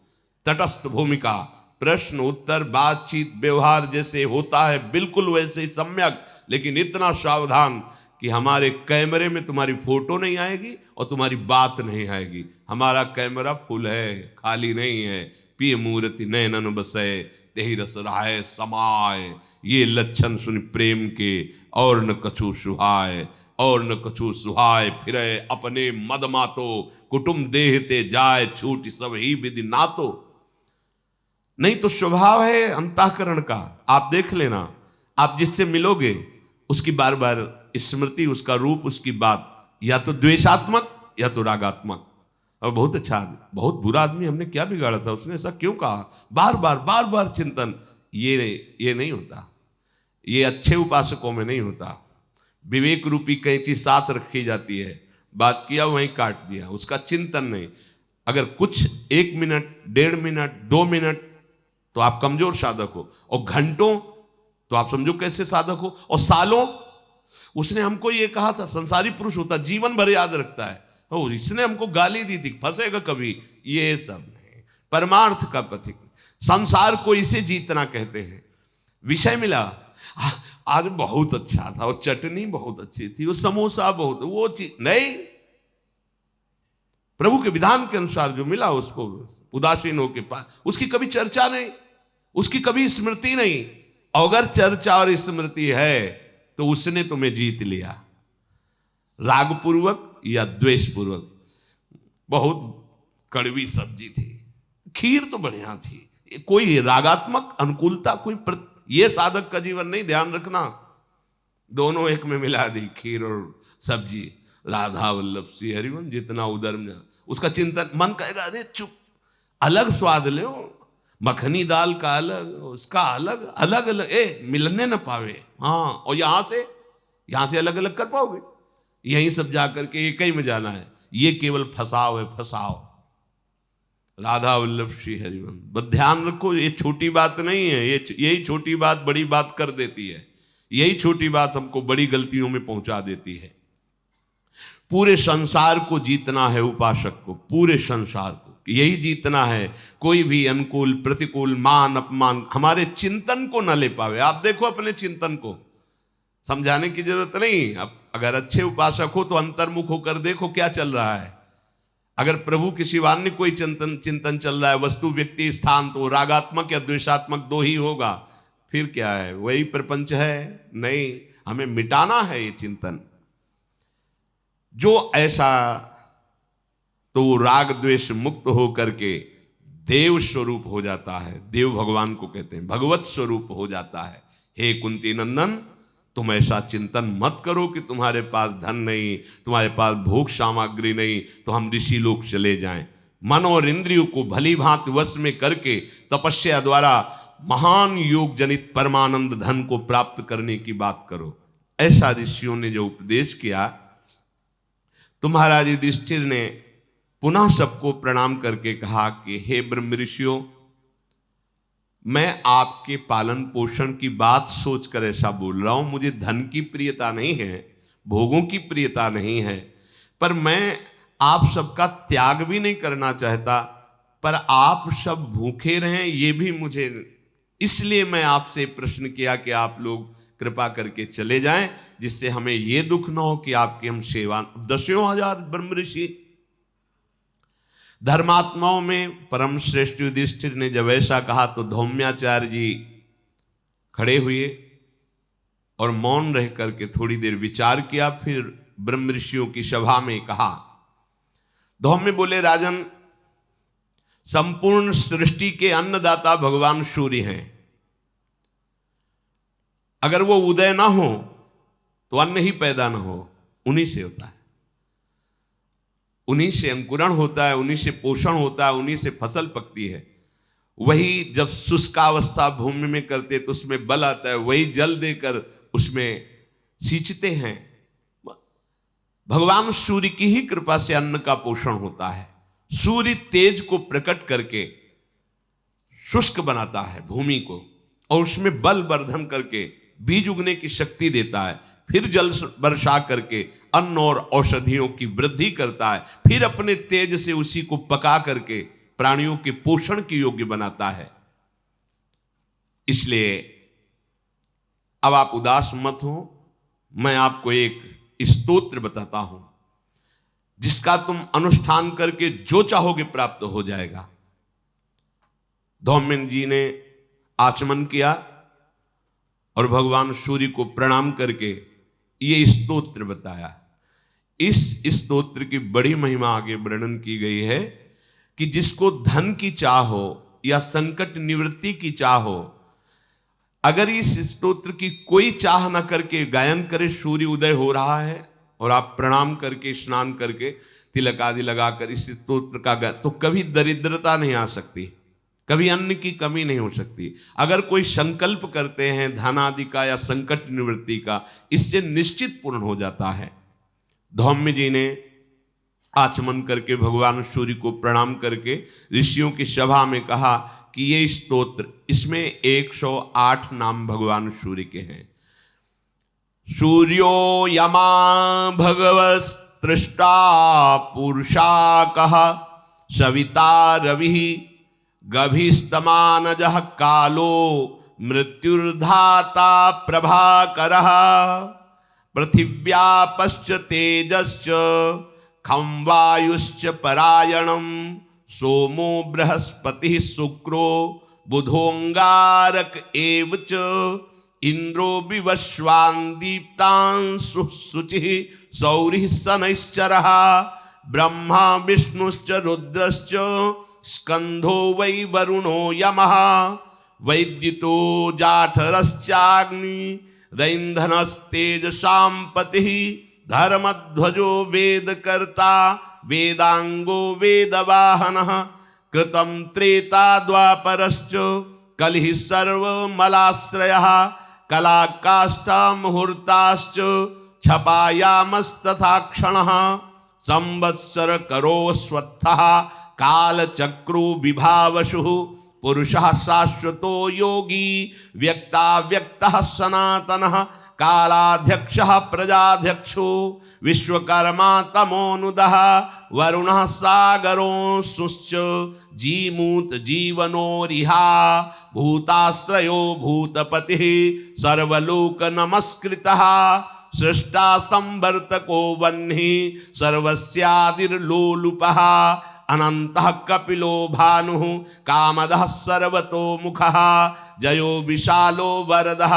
तटस्थ भूमिका, प्रश्न उत्तर, बातचीत, व्यवहार जैसे होता है बिल्कुल वैसे ही सम्यक, लेकिन इतना सावधान कि हमारे कैमरे में तुम्हारी फोटो नहीं आएगी और तुम्हारी बात नहीं आएगी। हमारा कैमरा फुल है, खाली नहीं है। पिय मूर्ति नयनन बसय तेहि रस राय समाय, ये लक्षण सुन प्रेम के और न कछु सुहाय, और न कछु सुहाय फिरे अपने मद मातो, कुटुम देहते जाय छूट सब ही विधि नातो। नहीं तो स्वभाव है अंतःकरण का। आप देख लेना, आप जिससे मिलोगे उसकी बार बार स्मृति, उसका रूप, उसकी बात या तो द्वेषात्मक या तो रागात्मक। और बहुत अच्छा आदमी, बहुत बुरा आदमी, हमने क्या बिगाड़ा था, उसने ऐसा क्यों कहा, बार बार चिंतन, ये नहीं होता। ये अच्छे उपासकों में नहीं होता। विवेक रूपी कैंची साथ रखी जाती है, बात किया वहीं काट दिया, उसका चिंतन नहीं। अगर कुछ 1 मिनट, 1.5 मिनट, 2 मिनट तो आप कमजोर साधक हो, और घंटों तो आप समझो कैसे साधक हो, और सालों। उसने हमको ये कहा था, संसारी पुरुष होता जीवन भर याद रखता है, और इसने हमको गाली दी थी, फंसेगा कभी, ये सब नहीं। परमार्थ का पथिक, संसार को इसे जीतना कहते हैं। विषय मिला, आज बहुत अच्छा था, वो चटनी बहुत अच्छी थी, वो समोसा बहुत, वो चीज नहीं, प्रभु के विधान के अनुसार जो मिला उसको उदासीन होके पास, उसकी कभी चर्चा नहीं, उसकी कभी स्मृति नहीं। अगर चर्चा और स्मृति है तो उसने तुम्हें जीत लिया, रागपूर्वक या द्वेषपूर्वक। बहुत कड़वी सब्जी थी, खीर तो बढ़िया थी, कोई रागात्मक अनुकूलता, कोई ये साधक का जीवन नहीं, ध्यान रखना। दोनों एक में मिला दी, खीर और सब्जी, राधा वल्लभ श्री हरिवंश, जितना उधर में उसका चिंतन, मन कहेगा अरे चुप, अलग स्वाद लो, मखनी दाल का अलग, उसका अलग, अलग अलग, मिलने न पावे। हाँ, और यहां से अलग अलग कर पाओगे? यहीं सब जाकर के एक ही में जाना है। ये केवल फसाव है, फसाव। राधा वल्लभ श्री हरिवंश, बस ध्यान रखो, ये छोटी बात नहीं है। यही छोटी बात बड़ी बात कर देती है। यही छोटी बात हमको बड़ी गलतियों में पहुंचा देती है। पूरे संसार को जीतना है उपासक को, पूरे संसार को यही जीतना है। कोई भी अनुकूल प्रतिकूल मान अपमान हमारे चिंतन को न ले पावे। आप देखो अपने चिंतन को, समझाने की जरूरत नहीं। अब अगर अच्छे उपासक हो तो अंतर्मुख होकर देखो क्या चल रहा है। अगर प्रभु के शिवान्य कोई चिंतन चल रहा है, वस्तु व्यक्ति स्थान, तो रागात्मक या द्वेषात्मक दो ही होगा। फिर क्या है, वही प्रपंच है? नहीं, हमें मिटाना है ये चिंतन। जो ऐसा, तो राग द्वेष मुक्त हो करके देव स्वरूप हो जाता है। देव भगवान को कहते हैं, भगवत स्वरूप हो जाता है। हे कुंती नंदन, तुम ऐसा चिंतन मत करो कि तुम्हारे पास धन नहीं, तुम्हारे पास भोग सामग्री नहीं, तो हम ऋषि लोग चले जाएं। मन और इंद्रियों को भली भांति वश में करके तपस्या द्वारा महान योग जनित परमानंद धन को प्राप्त करने की बात करो। ऐसा ऋषियों ने जो उपदेश किया, तो महाराज युधिष्ठिर ने पुनः सबको प्रणाम करके कहा कि हे ब्रह्म ऋषियों, मैं आपके पालन पोषण की बात सोचकर ऐसा बोल रहा हूं। मुझे धन की प्रियता नहीं है, भोगों की प्रियता नहीं है, पर मैं आप सबका त्याग भी नहीं करना चाहता, पर आप सब भूखे रहें ये भी मुझे, इसलिए मैं आपसे प्रश्न किया कि आप लोग कृपा करके चले जाएं, जिससे हमें ये दुख ना हो कि आपकी हम सेवा। 10,000 ब्रह्म ऋषि, धर्मात्माओं में परम श्रेष्ठ युधिष्ठिर ने जब ऐसा कहा तो धौम्याचार्य जी खड़े हुए और मौन रह करके थोड़ी देर विचार किया। फिर ब्रह्म ऋषियों की सभा में कहा, धौम्य बोले, राजन, संपूर्ण सृष्टि के अन्नदाता भगवान सूर्य हैं। अगर वो उदय ना हो तो अन्न ही पैदा ना हो, उन्हीं से होता है, उन्हीं से अंकुरण होता है, उन्हीं से पोषण होता है, उन्हीं से फसल पकती है। वही जब शुष्कावस्था भूमि में करते तो उसमें बल आता है, वही जल देकर उसमें सींचते हैं। भगवान सूर्य की ही कृपा से अन्न का पोषण होता है। सूर्य तेज को प्रकट करके शुष्क बनाता है भूमि को, और उसमें बल वर्धन करके बीज उगने की शक्ति देता है। फिर जल वर्षा करके अन्न और औषधियों की वृद्धि करता है। फिर अपने तेज से उसी को पका करके प्राणियों के पोषण के योग्य बनाता है। इसलिए अब आप उदास मत हो, मैं आपको एक स्तोत्र बताता हूं, जिसका तुम अनुष्ठान करके जो चाहोगे प्राप्त हो जाएगा। धौम्य जी ने आचमन किया और भगवान सूर्य को प्रणाम करके ये स्तोत्र बताया। इस स्तोत्र की बड़ी महिमा आगे वर्णन की गई है कि जिसको धन की चाह हो या संकट निवृत्ति की चाह हो, अगर इस स्तोत्र की कोई चाह न करके गायन करे, सूर्य उदय हो रहा है और आप प्रणाम करके स्नान करके तिलक आदि लगाकर इस स्तोत्र का गाय, तो कभी दरिद्रता नहीं आ सकती, कभी अन्न की कमी नहीं हो सकती। अगर कोई संकल्प करते हैं धन आदि का या संकट निवृत्ति का, इससे निश्चित पूर्ण हो जाता है। धौम्य जी ने आचमन करके भगवान सूर्य को प्रणाम करके ऋषियों की सभा में कहा कि ये स्तोत्र, इसमें 108 नाम भगवान सूर्य के हैं। सूर्यो यमा भगवत तृष्टा पुरुषा कहा, सविता रवि गभीस्तमानजः कालो मृत्युर्धाता प्रभाकरः, पृथिव्यापश्च तेजश्च खं वायुश्च परायणं, सोमो बृहस्पतिः शुक्रो बुधोंगारक एव च, इंद्रो विवस्वान् दीप्तान् शुचिः सौरिः शनैश्चरः, ब्रह्मा विष्णुश्च रुद्रश्च स्कंधो वै वरुणो यमः, वैद्युतो जाठरश्चाग्नि रैन्धनस्तेजसां पतिः धर्मध्वजो वेदकर्ता वेदांगो वेदवाहनः कृतं त्रेता द्वापरश्च कलिः सर्वमलाश्रयः कलाकाष्ठा मुहूर्ताश्च क्षपायामस्तथा क्षणः संवत्सर करो स्वत्थः कालचक्रो विभावशुः पुरुषः शाश्वतो योगी व्यक्ता व्यक्तः सनातनः कालाध्यक्षः प्रजाध्यक्षो विश्वकर्मा तमोनुदः वरुणः सागरोऽंशुश्च जीमूत जीवनोरिहा भूताश्रयो भूतपतिः सर्वलोक नमस्कृतः सृष्टा संवर्तको वह्निः सर्वस्यादिर्लोलुपः अनन्तः कपिलो भानुः कामदः सर्वतोमुखः जयो विशालो वरदः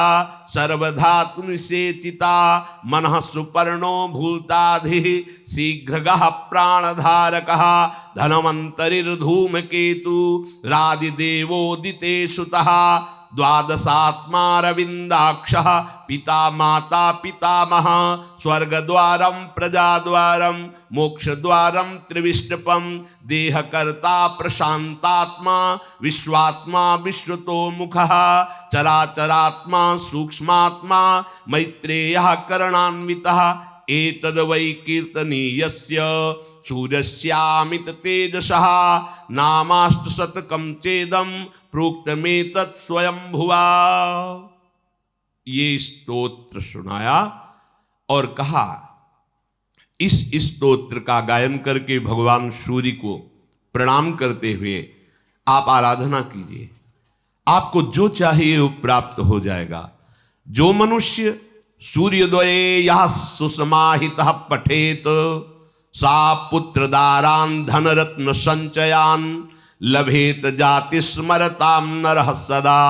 सर्वधातुनिषेचिता मनः सुपर्णो भूताधिः शीघ्रगः प्राणधारकः धनवन्तरिर्धूमकेतु रादिदेवोदितेषुतः द्वादशात्मारविन्दाक्षः पिता माता पितामह स्वर्गद्वारं प्रजाद्वारं मोक्षद्वारं त्रिविष्टपं देहकर्ता प्रशान्तात्मा विश्वात्मा विश्वतोमुखः चराचरात्मा सूक्ष्मात्मा मैत्रेयः करणान्वितः एतद्वै कीर्तनीयस्य सूर्यस्यामित तेजसः नामाष्टशतकं चेदं प्रोक्तमेतत् स्वयंभुवा। ये स्तोत्र सुनाया और कहा इस स्तोत्र का गायन करके भगवान सूर्य को प्रणाम करते हुए आप आराधना कीजिए, आपको जो चाहिए वो प्राप्त हो जाएगा। जो मनुष्य सूर्योदये यः सुसमाहितः पठेत सा पुत्रदारान् धनरत्न संचयान् लभेत जाति स्मरतां नरः सदा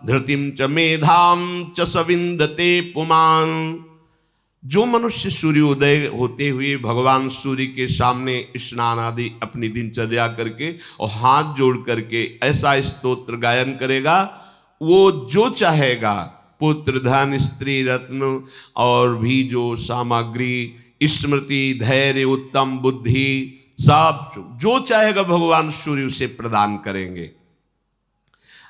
धृतिं च मेधां च सविन्दते पुमान्। जो मनुष्य सूर्योदय होते हुए भगवान सूर्य के सामने स्नान आदि अपनी दिनचर्या करके और हाथ जोड़ करके ऐसा स्तोत्र गायन करेगा, वो जो चाहेगा पुत्र धन स्त्री रत्न और भी जो सामग्री स्मृति धैर्य उत्तम बुद्धि सब जो चाहेगा भगवान सूर्य उसे प्रदान करेंगे।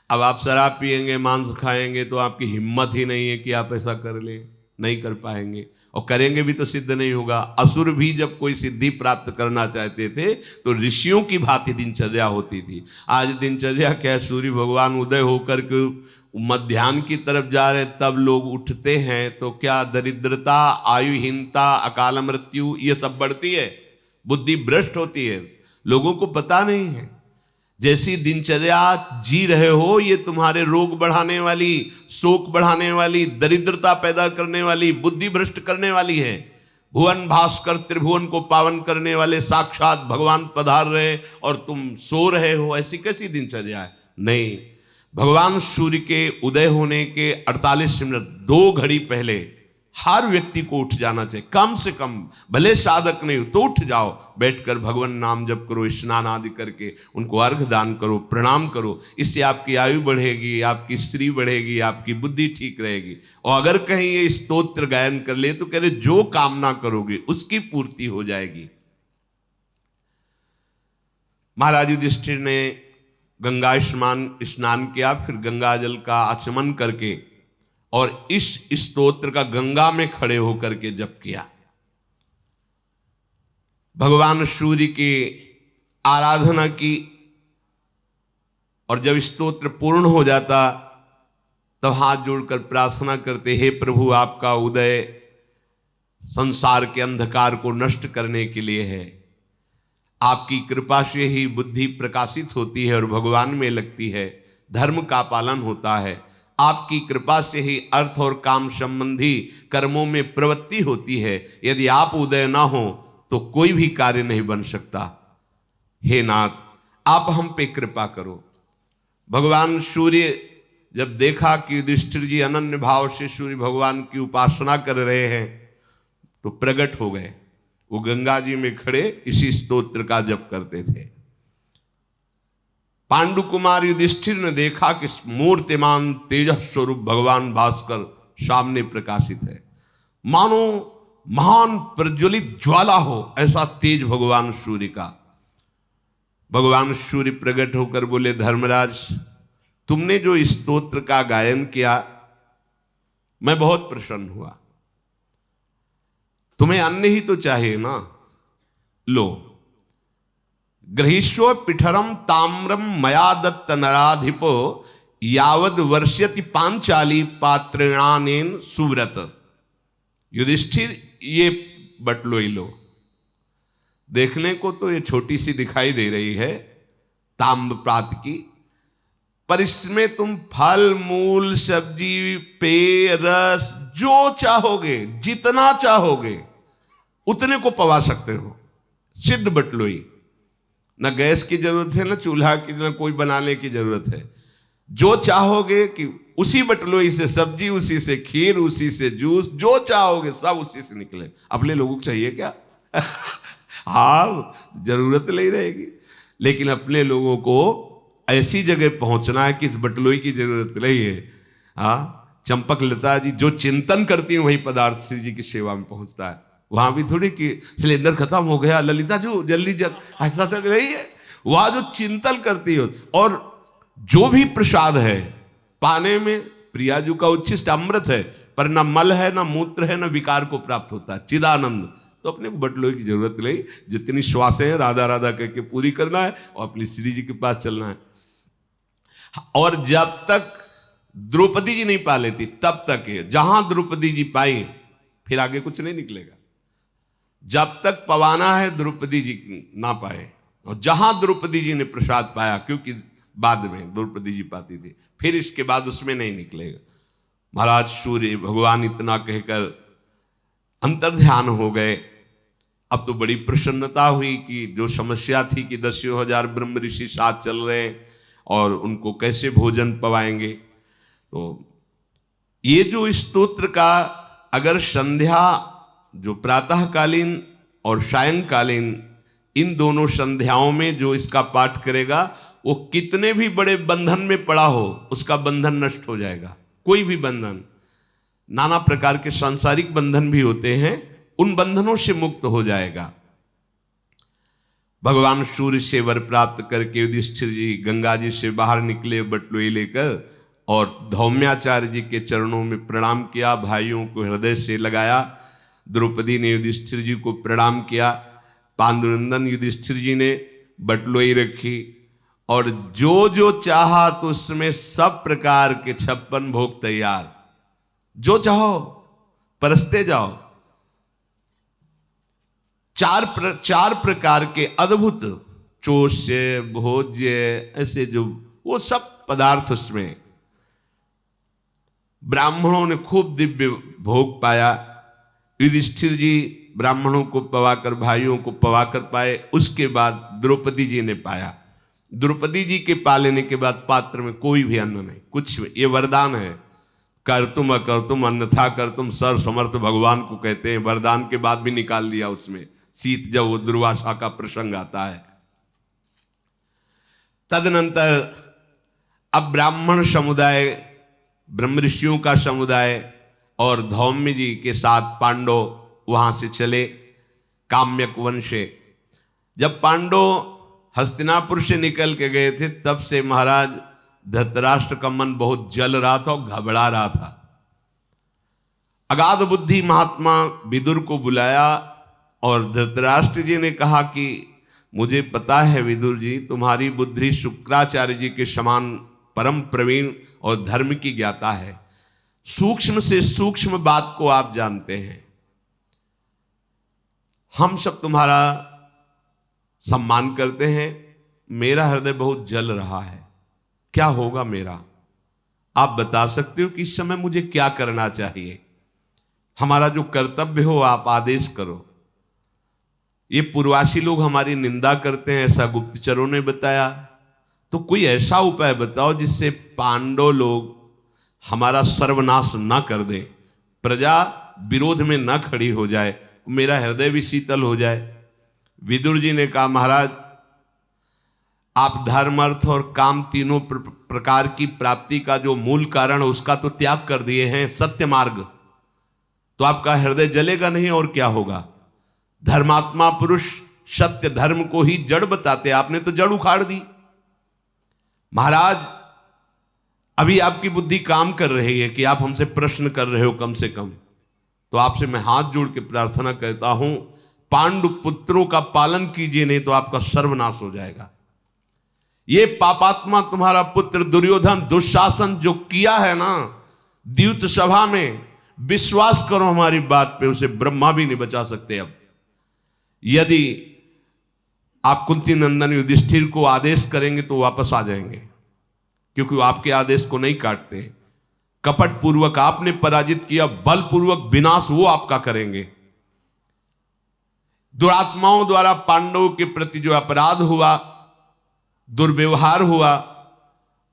अब आप शराब पिएंगे मांस खाएंगे तो आपकी हिम्मत ही नहीं है कि आप ऐसा कर ले, नहीं कर पाएंगे और करेंगे भी तो सिद्ध नहीं होगा। असुर भी जब कोई सिद्धि प्राप्त करना चाहते थे तो ऋषियों की भांति दिनचर्या होती थी। आज दिनचर्या क्या, सूर्य भगवान उदय होकर के मध्याह्न की तरफ जा रहे तब लोग उठते हैं तो क्या दरिद्रता आयुहीनता अकाल मृत्यु ये सब बढ़ती है, बुद्धि भ्रष्ट होती है, लोगों को पता नहीं है। जैसी दिनचर्या जी रहे हो ये तुम्हारे रोग बढ़ाने वाली, शोक बढ़ाने वाली, दरिद्रता पैदा करने वाली, बुद्धि भ्रष्ट करने वाली है। भुवन भास्कर त्रिभुवन को पावन करने वाले साक्षात भगवान पधार रहे और तुम सो रहे हो, ऐसी कैसी दिनचर्या है? नहीं, भगवान सूर्य के उदय होने के 48 मिनट 2 घड़ी पहले हर व्यक्ति को उठ जाना चाहिए। कम से कम भले साधक नहीं हो तो उठ जाओ, बैठकर भगवान नाम जप करो, स्नान आदि करके उनको अर्घ्य दान करो, प्रणाम करो। इससे आपकी आयु बढ़ेगी, आपकी स्त्री बढ़ेगी, आपकी बुद्धि ठीक रहेगी। और अगर कहीं ये स्तोत्र गायन कर ले तो कह रहे जो कामना करोगे उसकी पूर्ति हो जाएगी। महाराज युधिष्ठिर ने गंगा स्नान किया, फिर गंगा जल का आचमन करके और इस स्तोत्र का गंगा में खड़े होकर के जप किया। भगवान सूर्य की आराधना की और जब स्तोत्र पूर्ण हो जाता तब हाथ जोड़कर प्रार्थना करते, हे प्रभु आपका उदय संसार के अंधकार को नष्ट करने के लिए है। आपकी कृपा से ही बुद्धि प्रकाशित होती है और भगवान में लगती है, धर्म का पालन होता है। आपकी कृपा से ही अर्थ और काम संबंधी कर्मों में प्रवृत्ति होती है। यदि आप उदय ना हो तो कोई भी कार्य नहीं बन सकता। हे नाथ, आप हम पे कृपा करो। भगवान सूर्य जब देखा कि युधिष्ठिर जी अनन्य भाव से सूर्य भगवान की उपासना कर रहे हैं तो प्रकट हो गए। वो गंगा जी में खड़े इसी स्तोत्र का जप करते थे। पांडु कुमार युधिष्ठिर ने देखा कि मूर्तिमान तेजः स्वरूप भगवान भास्कर सामने प्रकाशित है, मानो महान प्रज्वलित ज्वाला हो, ऐसा तेज भगवान सूर्य का। भगवान सूर्य प्रकट होकर बोले, धर्मराज, तुमने जो इस स्तोत्र का गायन किया मैं बहुत प्रसन्न हुआ। तुम्हें अन्न ही तो चाहिए ना, लो, गृहीष्व पिठरम ताम्रम मया दत्त नराधिपो यावद वर्ष्यति पांचाली पात्रेणानेन सुव्रत। युधिष्ठिर, ये बटलोई लो। देखने को तो ये छोटी सी दिखाई दे रही है, ताम्रपात की, पर इसमें तुम फल मूल सब्जी पेय रस जो चाहोगे, जितना चाहोगे उतने को पवा सकते हो। सिद्ध बटलोई, न गैस की जरूरत है, न चूल्हा की, न कोई बनाने की जरूरत है। जो चाहोगे कि उसी बटलोई से सब्जी, उसी से खीर, उसी से जूस, जो चाहोगे सब उसी से निकले। अपने लोगों को चाहिए क्या? हाँ, जरूरत नहीं रहेगी, लेकिन अपने लोगों को ऐसी जगह पहुंचना है कि इस बटलोई की जरूरत नहीं है। हाँ, चंपक लता जी जो चिंतन करती हैं वही पदार्थ श्री जी की सेवा में पहुंचता है। वहां भी थोड़ी कि सिलेंडर खत्म हो गया, ललिता जो जल्दी ऐसा तो नहीं है। वहां जो चिंतन करती हो, और जो भी प्रसाद है पाने में प्रियाजू का उच्छिष्ट अमृत है, पर न मल है, न मूत्र है, न विकार को प्राप्त होता है, चिदानंद। तो अपने को बटलोई की जरूरत नहीं, जितनी श्वासें हैं राधा राधा करके पूरी करना है और अपनी श्री जी के पास चलना है। और जब तक द्रौपदी जी नहीं पा लेती तब तक है, जहां द्रौपदी जी पाई फिर आगे कुछ नहीं निकलेगा। जब तक पवाना है द्रौपदी जी ना पाए, और जहां द्रौपदी जी ने प्रसाद पाया, क्योंकि बाद में द्रौपदी जी पाती थी, फिर इसके बाद उसमें नहीं निकलेगा। महाराज सूर्य भगवान इतना कहकर अंतर्ध्यान हो गए। अब तो बड़ी प्रसन्नता हुई कि जो समस्या थी कि 10,000 ब्रह्म ऋषि साथ चल रहे हैं और उनको कैसे भोजन पवाएंगे, तो ये जो स्तोत्र का अगर संध्या, जो प्रातःकालीन और सायंकालीन, इन दोनों संध्याओं में जो इसका पाठ करेगा, वो कितने भी बड़े बंधन में पड़ा हो उसका बंधन नष्ट हो जाएगा। कोई भी बंधन, नाना प्रकार के सांसारिक बंधन भी होते हैं, उन बंधनों से मुक्त हो जाएगा। भगवान सूर्य से वर प्राप्त करके युधिष्ठिर जी गंगा जी से बाहर निकले बटलोई लेकर, और धौम्याचार्य जी के चरणों में प्रणाम किया, भाइयों को हृदय से लगाया। द्रौपदी ने युधिष्ठिर जी को प्रणाम किया। पांडुनंदन युधिष्ठिर जी ने बटलोई रखी, और जो जो चाहा तो उसमें सब प्रकार के 56 भोग तैयार, जो चाहो परसते जाओ। चार प्रकार के अद्भुत चोष्य भोज्य, ऐसे जो वो सब पदार्थ उसमें। ब्राह्मणों ने खूब दिव्य भोग पाया। युधिष्ठिर जी ब्राह्मणों को पवाकर, भाइयों को पवाकर पाए। उसके बाद द्रौपदी जी ने पाया। द्रौपदी जी के पा लेने के बाद पात्र में कोई भी अन्न नहीं, कुछ भी। ये वरदान है, कर तुम अकर तुम अन्यथा कर तुम, सर्व समर्थ भगवान को कहते हैं। वरदान के बाद भी निकाल दिया उसमें शीत, जब वो दुर्वासा का प्रसंग आता है। तदनंतर अब ब्राह्मण समुदाय, ब्रह्म ऋषियों का समुदाय और धौम्य जी के साथ पांडव वहां से चले काम्यक वन से। जब पांडव हस्तिनापुर से निकल के गए थे, तब से महाराज धृतराष्ट्र का मन बहुत जल रहा था और घबरा रहा था। अगाध बुद्धि महात्मा विदुर को बुलाया, और धृतराष्ट्र जी ने कहा कि मुझे पता है विदुर जी, तुम्हारी बुद्धि शुक्राचार्य जी के समान परम प्रवीण और धर्म की ज्ञाता है। सूक्ष्म से सूक्ष्म बात को आप जानते हैं। हम सब तुम्हारा सम्मान करते हैं। मेरा हृदय बहुत जल रहा है, क्या होगा मेरा? आप बता सकते हो कि इस समय मुझे क्या करना चाहिए? हमारा जो कर्तव्य हो आप आदेश करो। ये पूर्वासी लोग हमारी निंदा करते हैं, ऐसा गुप्तचरों ने बताया। तो कोई ऐसा उपाय बताओ जिससे पांडव लोग हमारा सर्वनाश ना कर दे, प्रजा विरोध में ना खड़ी हो जाए, मेरा हृदय भी शीतल हो जाए। विदुर जी ने कहा, महाराज आप धर्म अर्थ और काम तीनों प्रकार की प्राप्ति का जो मूल कारण है उसका तो त्याग कर दिए हैं, सत्य मार्ग, तो आपका हृदय जलेगा नहीं और क्या होगा। धर्मात्मा पुरुष सत्य धर्म को ही जड़ बताते, आपने तो जड़ उखाड़ दी। महाराज अभी आपकी बुद्धि काम कर रही है कि आप हमसे प्रश्न कर रहे हो कम से कम, तो आपसे मैं हाथ जोड़ के प्रार्थना करता हूं, पांडु पुत्रों का पालन कीजिए, नहीं तो आपका सर्वनाश हो जाएगा। ये पापात्मा तुम्हारा पुत्र दुर्योधन दुशासन जो किया है ना द्यूत सभा में, विश्वास करो हमारी बात पे, उसे ब्रह्मा भी नहीं बचा सकते। अब यदि आप कुंती नंदन युधिष्ठिर को आदेश करेंगे तो वापस आ जाएंगे, क्योंकि वो आपके आदेश को नहीं काटते। कपट पूर्वक आपने पराजित किया, बल पूर्वक विनाश वो आपका करेंगे। दुरात्माओं द्वारा पांडवों के प्रति जो अपराध हुआ, दुर्व्यवहार हुआ,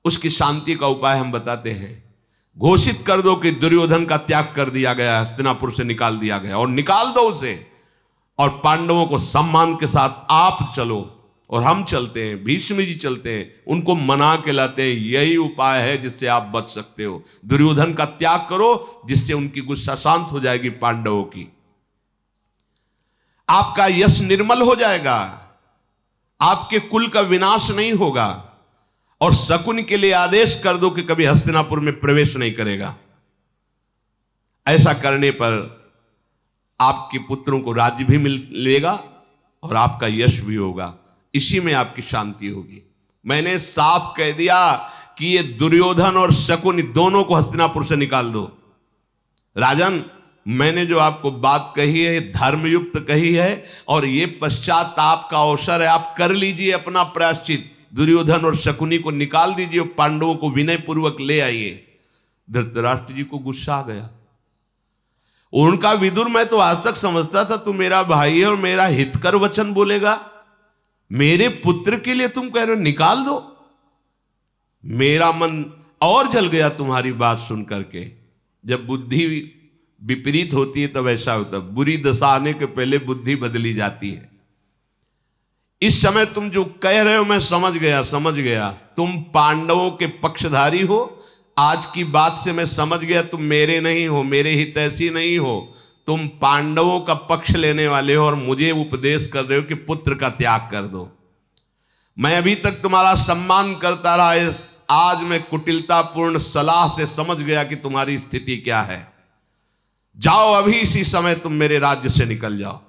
उसकी शांति का उपाय हम बताते हैं। घोषित कर दो कि दुर्योधन का त्याग कर दिया गया, हस्तिनापुर से निकाल दिया गया, और निकाल दो उसे, और पांडवों को सम्मान के साथ आप चलो और हम चलते हैं, भीष्म जी चलते हैं, उनको मना के लाते हैं। यही उपाय है जिससे आप बच सकते हो। दुर्योधन का त्याग करो, जिससे उनकी गुस्सा शांत हो जाएगी पांडवों की, आपका यश निर्मल हो जाएगा, आपके कुल का विनाश नहीं होगा। और शकुन के लिए आदेश कर दो कि कभी हस्तिनापुर में प्रवेश नहीं करेगा। ऐसा करने पर आपके पुत्रों को राज्य भी मिलेगा और आपका यश भी होगा, इसी में आपकी शांति होगी। मैंने साफ कह दिया कि ये दुर्योधन और शकुन दोनों को हस्तिनापुर से निकाल दो। राजन, मैंने जो आपको बात कही है धर्मयुक्त कही है, और ये पश्चाताप का अवसर है, आप कर लीजिए अपना प्रायश्चित। दुर्योधन और शकुनी को निकाल दीजिए, पांडवों को विनय पूर्वक ले आइए। धृतराष्ट्र जी को गुस्सा आ गया। उनका विदुर मैं तो आज तक समझता था तू मेरा भाई है और मेरा हितकर वचन बोलेगा, मेरे पुत्र के लिए तुम कह रहे हो निकाल दो। मेरा मन और जल गया तुम्हारी बात सुन करके। जब बुद्धि विपरीत होती है तब ऐसा होता है, बुरी दशा आने के पहले बुद्धि बदली जाती है। इस समय तुम जो कह रहे हो मैं समझ गया, तुम पांडवों के पक्षधारी हो। आज की बात से मैं समझ गया तुम मेरे नहीं हो, मेरे हितैषी नहीं हो, तुम पांडवों का पक्ष लेने वाले हो और मुझे उपदेश कर रहे हो कि पुत्र का त्याग कर दो। मैं अभी तक तुम्हारा सम्मान करता रहा, आज मैं कुटिलतापूर्ण सलाह से समझ गया कि तुम्हारी स्थिति क्या है। जाओ अभी इसी समय तुम मेरे राज्य से निकल जाओ,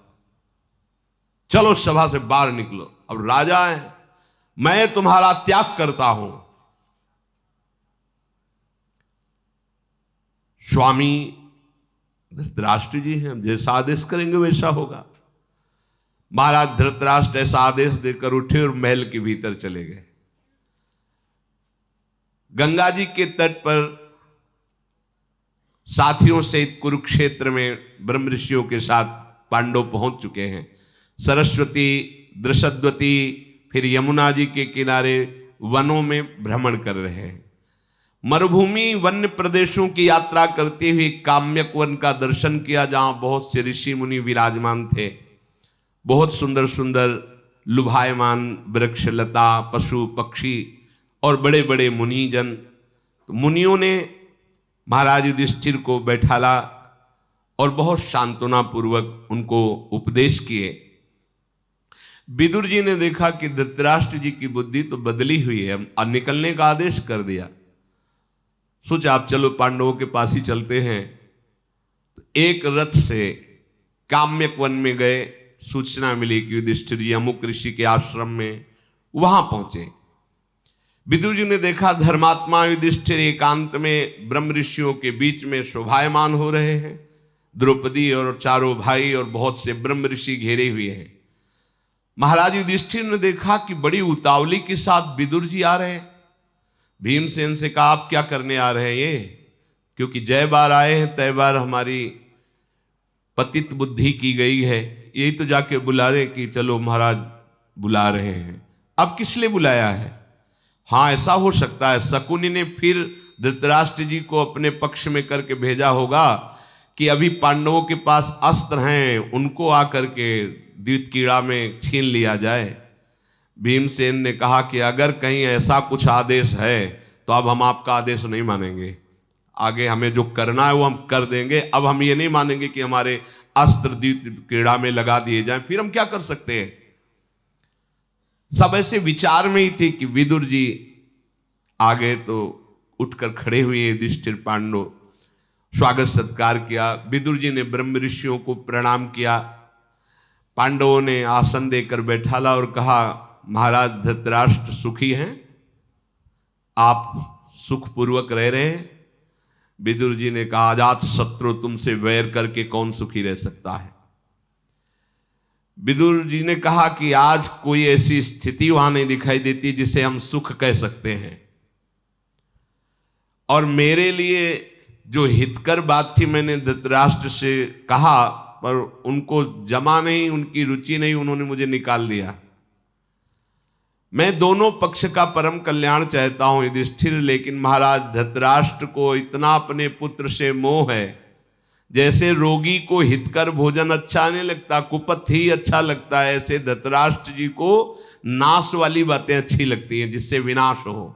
चलो सभा से बाहर निकलो। अब राजा है, मैं तुम्हारा त्याग करता हूं। स्वामी धृतराष्ट्र जी हैं, जैसा आदेश करेंगे वैसा होगा। महाराज धृतराष्ट्र ऐसा आदेश देकर उठे और महल के भीतर चले गए। गंगा जी के तट पर साथियों सहित कुरुक्षेत्र में ब्रह्म ऋषियों के साथ पांडव पहुंच चुके हैं। सरस्वती, दृषद्वती, फिर यमुना जी के किनारे वनों में भ्रमण कर रहे हैं। मरुभूमि वन्य प्रदेशों की यात्रा करते हुए काम्यक वन का दर्शन किया, जहां बहुत से ऋषि मुनि विराजमान थे। बहुत सुंदर सुंदर लुभायमान वृक्ष, लता, पशु पक्षी और बड़े बड़े मुनिजन। तो मुनियों ने महाराज युधिष्ठिर को बैठाला और बहुत सांत्वना पूर्वक उनको उपदेश किए। विदुर जी ने देखा कि धृतराष्ट्र जी की बुद्धि तो बदली हुई है, अब निकलने का आदेश कर दिया। सोचा आप चलो पांडवों के पास ही चलते हैं। तो एक रथ से काम्यक वन में गए। सूचना मिली कि युधिष्ठिर जी अमुक ऋषि के आश्रम में, वहां पहुंचे। विदुर जी ने देखा धर्मात्मा युधिष्ठिर एकांत में ब्रह्म ऋषियों के बीच में शोभायमान हो रहे हैं। द्रौपदी और चारों भाई और बहुत से ब्रह्म ऋषि घेरे हुए हैं। महाराज युधिष्ठिर ने देखा कि बड़ी उतावली के साथ विदुर जी आ रहे हैं। भीमसेन से कहा आप क्या करने आ रहे हैं ये, क्योंकि जय बार आए हैं तय बार हमारी पतित बुद्धि की गई है, यही तो जाके बुला रहे कि चलो महाराज बुला रहे हैं। अब किस लिए बुलाया है? हाँ ऐसा हो सकता है शकुनी ने फिर धृतराष्ट्र जी को अपने पक्ष में करके भेजा होगा कि अभी पांडवों के पास अस्त्र हैं, उनको आकर के द्यूत कीड़ा में छीन लिया जाए। भीमसेन ने कहा कि अगर कहीं ऐसा कुछ आदेश है तो अब हम आपका आदेश नहीं मानेंगे, आगे हमें जो करना है वो हम कर देंगे। अब हम ये नहीं मानेंगे कि हमारे अस्त्र क्रीड़ा में लगा दिए जाएं, फिर हम क्या कर सकते हैं। सब ऐसे विचार में ही थे कि विदुर जी आगे तो उठकर खड़े हुए, युधिष्ठिर पांडव स्वागत सत्कार किया। विदुर जी ने ब्रह्म ऋषियों को प्रणाम किया, पांडवों ने आसन देकर बैठाला और कहा, महाराज धृतराष्ट्र सुखी हैं, आप सुखपूर्वक रह रहे हैं। विदुर जी ने कहा, अजात शत्रु तुमसे वैर करके कौन सुखी रह सकता है। विदुर जी ने कहा कि आज कोई ऐसी स्थिति वहां नहीं दिखाई देती जिसे हम सुख कह सकते हैं, और मेरे लिए जो हितकर बात थी मैंने धृतराष्ट्र से कहा, पर उनको जमा नहीं, उनकी रुचि नहीं, उन्होंने मुझे निकाल दिया। मैं दोनों पक्ष का परम कल्याण चाहता हूं युधिष्ठिर, लेकिन महाराज धृतराष्ट्र को इतना अपने पुत्र से मोह है, जैसे रोगी को हितकर भोजन अच्छा नहीं लगता, कुपथ ही अच्छा लगता है, ऐसे धृतराष्ट्र जी को नाश वाली बातें अच्छी लगती हैं जिससे विनाश हो।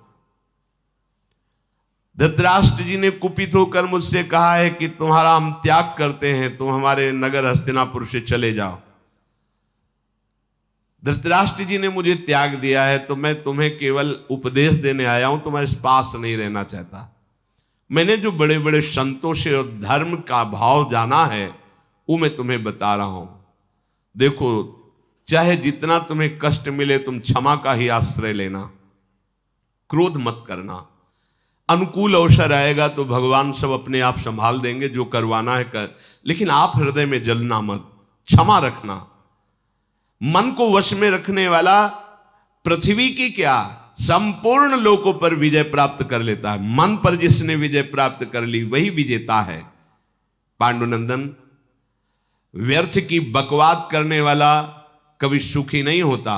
धृतराष्ट्र जी ने कुपित होकर मुझसे कहा है कि तुम्हारा हम त्याग करते हैं, तुम हमारे नगर हस्तिनापुर से चले जाओ। धृतराष्ट्र जी ने मुझे त्याग दिया है तो मैं तुम्हें केवल उपदेश देने आया हूं, तुम्हारे पास नहीं रहना चाहता। मैंने जो बड़े बड़े संतों से और धर्म का भाव जाना है वो मैं तुम्हें बता रहा हूं। देखो, चाहे जितना तुम्हें कष्ट मिले तुम क्षमा का ही आश्रय लेना, क्रोध मत करना। अनुकूल अवसर आएगा तो भगवान सब अपने आप संभाल देंगे, जो करवाना है कर, लेकिन आप हृदय में जलना मत, क्षमा रखना। मन को वश में रखने वाला पृथ्वी की क्या संपूर्ण लोकों पर विजय प्राप्त कर लेता है। मन पर जिसने विजय प्राप्त कर ली वही विजेता है। पांडुनंदन, व्यर्थ की बकवाद करने वाला कभी सुखी नहीं होता,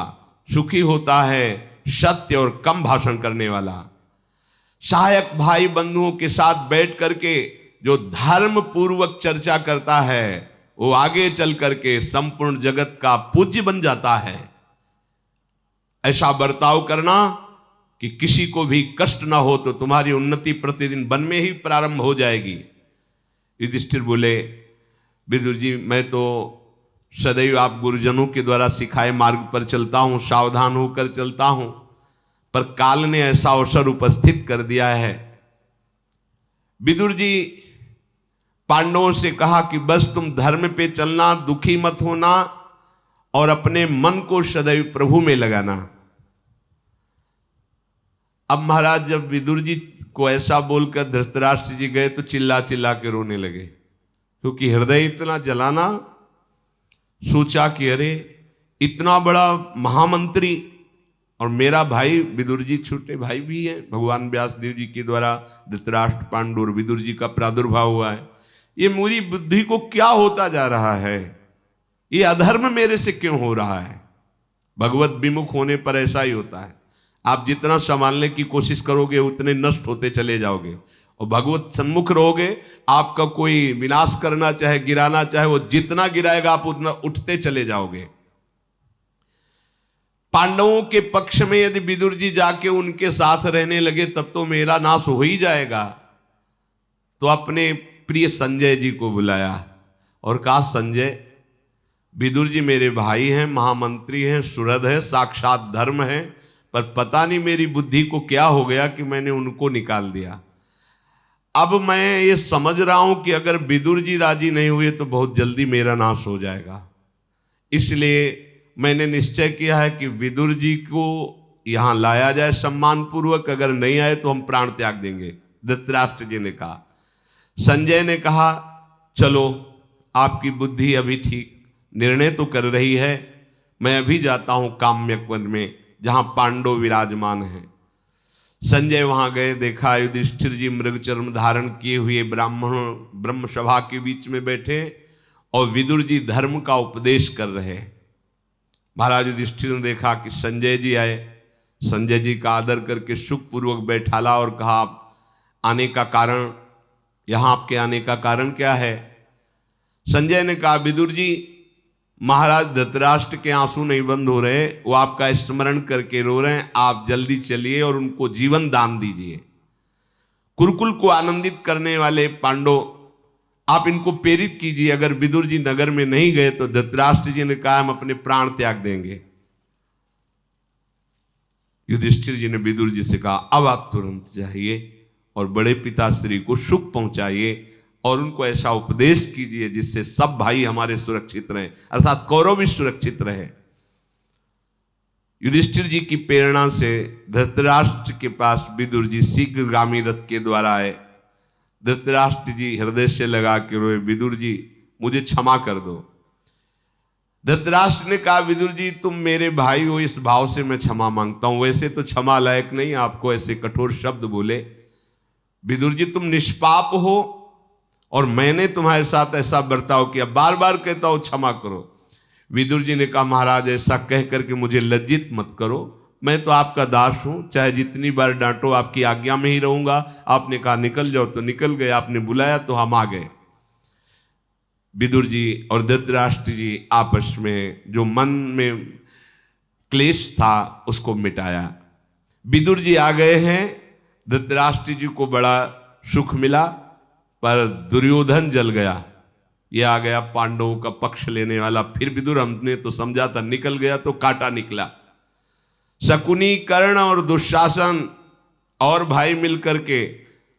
सुखी होता है सत्य और कम भाषण करने वाला। सहायक भाई बंधुओं के साथ बैठ करके जो धर्म पूर्वक चर्चा करता है वो आगे चल करके संपूर्ण जगत का पूज्य बन जाता है। ऐसा बर्ताव करना कि किसी को भी कष्ट ना हो, तो तुम्हारी उन्नति प्रतिदिन वन में ही प्रारंभ हो जाएगी। युधिष्ठिर बोले, विदुर जी मैं तो सदैव आप गुरुजनों के द्वारा सिखाए मार्ग पर चलता हूं, सावधान होकर चलता हूं, पर काल ने ऐसा अवसर उपस्थित कर दिया है। विदुर जी पांडवों से कहा कि बस तुम धर्म पे चलना, दुखी मत होना और अपने मन को सदैव प्रभु में लगाना। अब महाराज जब विदुर जी को ऐसा बोलकर धृतराष्ट्र जी गए तो चिल्ला चिल्ला के रोने लगे, क्योंकि हृदय इतना जलाना। सोचा कि अरे इतना बड़ा महामंत्री और मेरा भाई विदुर जी छोटे भाई भी है, भगवान व्यासदेव जी के द्वारा धृतराष्ट्र पांडु और विदुर जी का प्रादुर्भाव हुआ है। ये मेरी बुद्धि को क्या होता जा रहा है, ये अधर्म मेरे से क्यों हो रहा है। भगवत विमुख होने पर ऐसा ही होता है, आप जितना संभालने की कोशिश करोगे उतने नष्ट होते चले जाओगे, और भगवत सन्मुख रहोगे, आपका कोई विनाश करना चाहे गिराना चाहे, वो जितना गिराएगा आप उतना उठते चले जाओगे। पांडवों के पक्ष में यदि विदुर जी जाके उनके साथ रहने लगे तब तो मेरा नाश हो ही जाएगा। तो अपने प्रिय संजय जी को बुलाया और कहा, संजय, विदुर जी मेरे भाई हैं, महामंत्री हैं, सुहृद है, साक्षात धर्म है, पर पता नहीं मेरी बुद्धि को क्या हो गया कि मैंने उनको निकाल दिया। अब मैं ये समझ रहा हूं कि अगर विदुर जी राजी नहीं हुए तो बहुत जल्दी मेरा नाश हो जाएगा। इसलिए मैंने निश्चय किया है कि विदुर जी को यहां लाया जाए सम्मान पूर्वक, अगर नहीं आए तो हम प्राण त्याग देंगे। धृतराष्ट्र जी ने कहा। संजय ने कहा, चलो आपकी बुद्धि अभी ठीक निर्णय तो कर रही है, मैं अभी जाता हूं काम्यक वन में जहां पांडव विराजमान हैं। संजय वहां गए, देखा युधिष्ठिर जी मृगचर्म धारण किए हुए ब्रह्म सभा के बीच में बैठे और विदुर जी धर्म का उपदेश कर रहे हैं। महाराज युधिष्ठिर ने देखा कि संजय जी आए, संजय जी का आदर करके सुखपूर्वक बैठाला और कहा, आने का कारण, यहां आपके आने का कारण क्या है। संजय ने कहा, विदुर जी महाराज धृतराष्ट्र के आंसू नहीं बंद हो रहे, वो आपका स्मरण करके रो रहे हैं। आप जल्दी चलिए और उनको जीवन दान दीजिए। कुरुकुल को आनंदित करने वाले पांडव, आप इनको प्रेरित कीजिए। अगर विदुर जी नगर में नहीं गए तो धृतराष्ट्र जी ने कहा हम अपने प्राण त्याग देंगे। युधिष्ठिर जी ने विदुर जी से कहा अब आप तुरंत जाइए और बड़े पिताश्री को सुख पहुंचाइए और उनको ऐसा उपदेश कीजिए जिससे सब भाई हमारे सुरक्षित रहे, अर्थात कौरव भी सुरक्षित रहे। युधिष्ठिर जी की प्रेरणा से धृतराष्ट्र के पास विदुर जी शीघ्रगामी रथ के द्वारा आए। धृतराष्ट्र जी हृदय से लगा के रोए, विदुर जी मुझे क्षमा कर दो। धृतराष्ट्र ने कहा विदुर जी तुम मेरे भाई हो, इस भाव से मैं क्षमा मांगता हूं, वैसे तो क्षमा लायक नहीं आपको ऐसे कठोर शब्द बोले। विदुर जी तुम निष्पाप हो और मैंने तुम्हारे साथ ऐसा बर्ताव किया, बार बार कहता हूं क्षमा करो। विदुर जी ने कहा महाराज ऐसा कह करके मुझे लज्जित मत करो, मैं तो आपका दास हूं, चाहे जितनी बार डांटो आपकी आज्ञा में ही रहूंगा। आपने कहा निकल जाओ तो निकल गए, आपने बुलाया तो हम आ गए। विदुर जी और धृतराष्ट्र जी आपस में जो मन में क्लेश था उसको मिटाया। विदुर जी आ गए हैं, धृतराष्ट्र जी को बड़ा सुख मिला, पर दुर्योधन जल गया। ये आ गया पांडवों का पक्ष लेने वाला। फिर विदुर हमने तो समझा था निकल गया तो कांटा निकला। शकुनी, कर्ण और दुशासन और भाई मिलकर के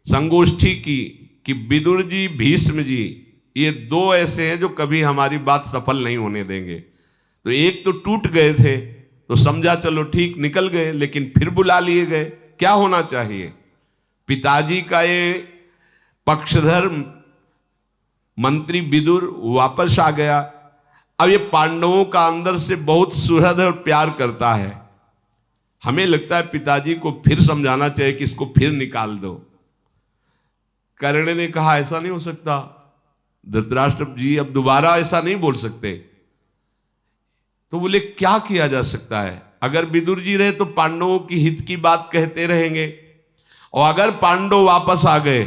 संगोष्ठी की कि विदुर जी, भीष्म जी ये दो ऐसे हैं जो कभी हमारी बात सफल नहीं होने देंगे। तो एक तो टूट गए थे तो समझा चलो ठीक निकल गए, लेकिन फिर बुला लिए गए। क्या होना चाहिए? पिताजी का ये पक्षधर मंत्री विदुर वापस आ गया। अब ये पांडवों का अंदर से बहुत सुहृद और प्यार करता है। हमें लगता है पिताजी को फिर समझाना चाहिए कि इसको फिर निकाल दो। कर्ण ने कहा ऐसा नहीं हो सकता धृतराष्ट्र जी, अब दोबारा ऐसा नहीं बोल सकते। तो बोले क्या किया जा सकता है? अगर विदुर जी रहे तो पांडवों की हित की बात कहते रहेंगे, और अगर पांडव वापस आ गए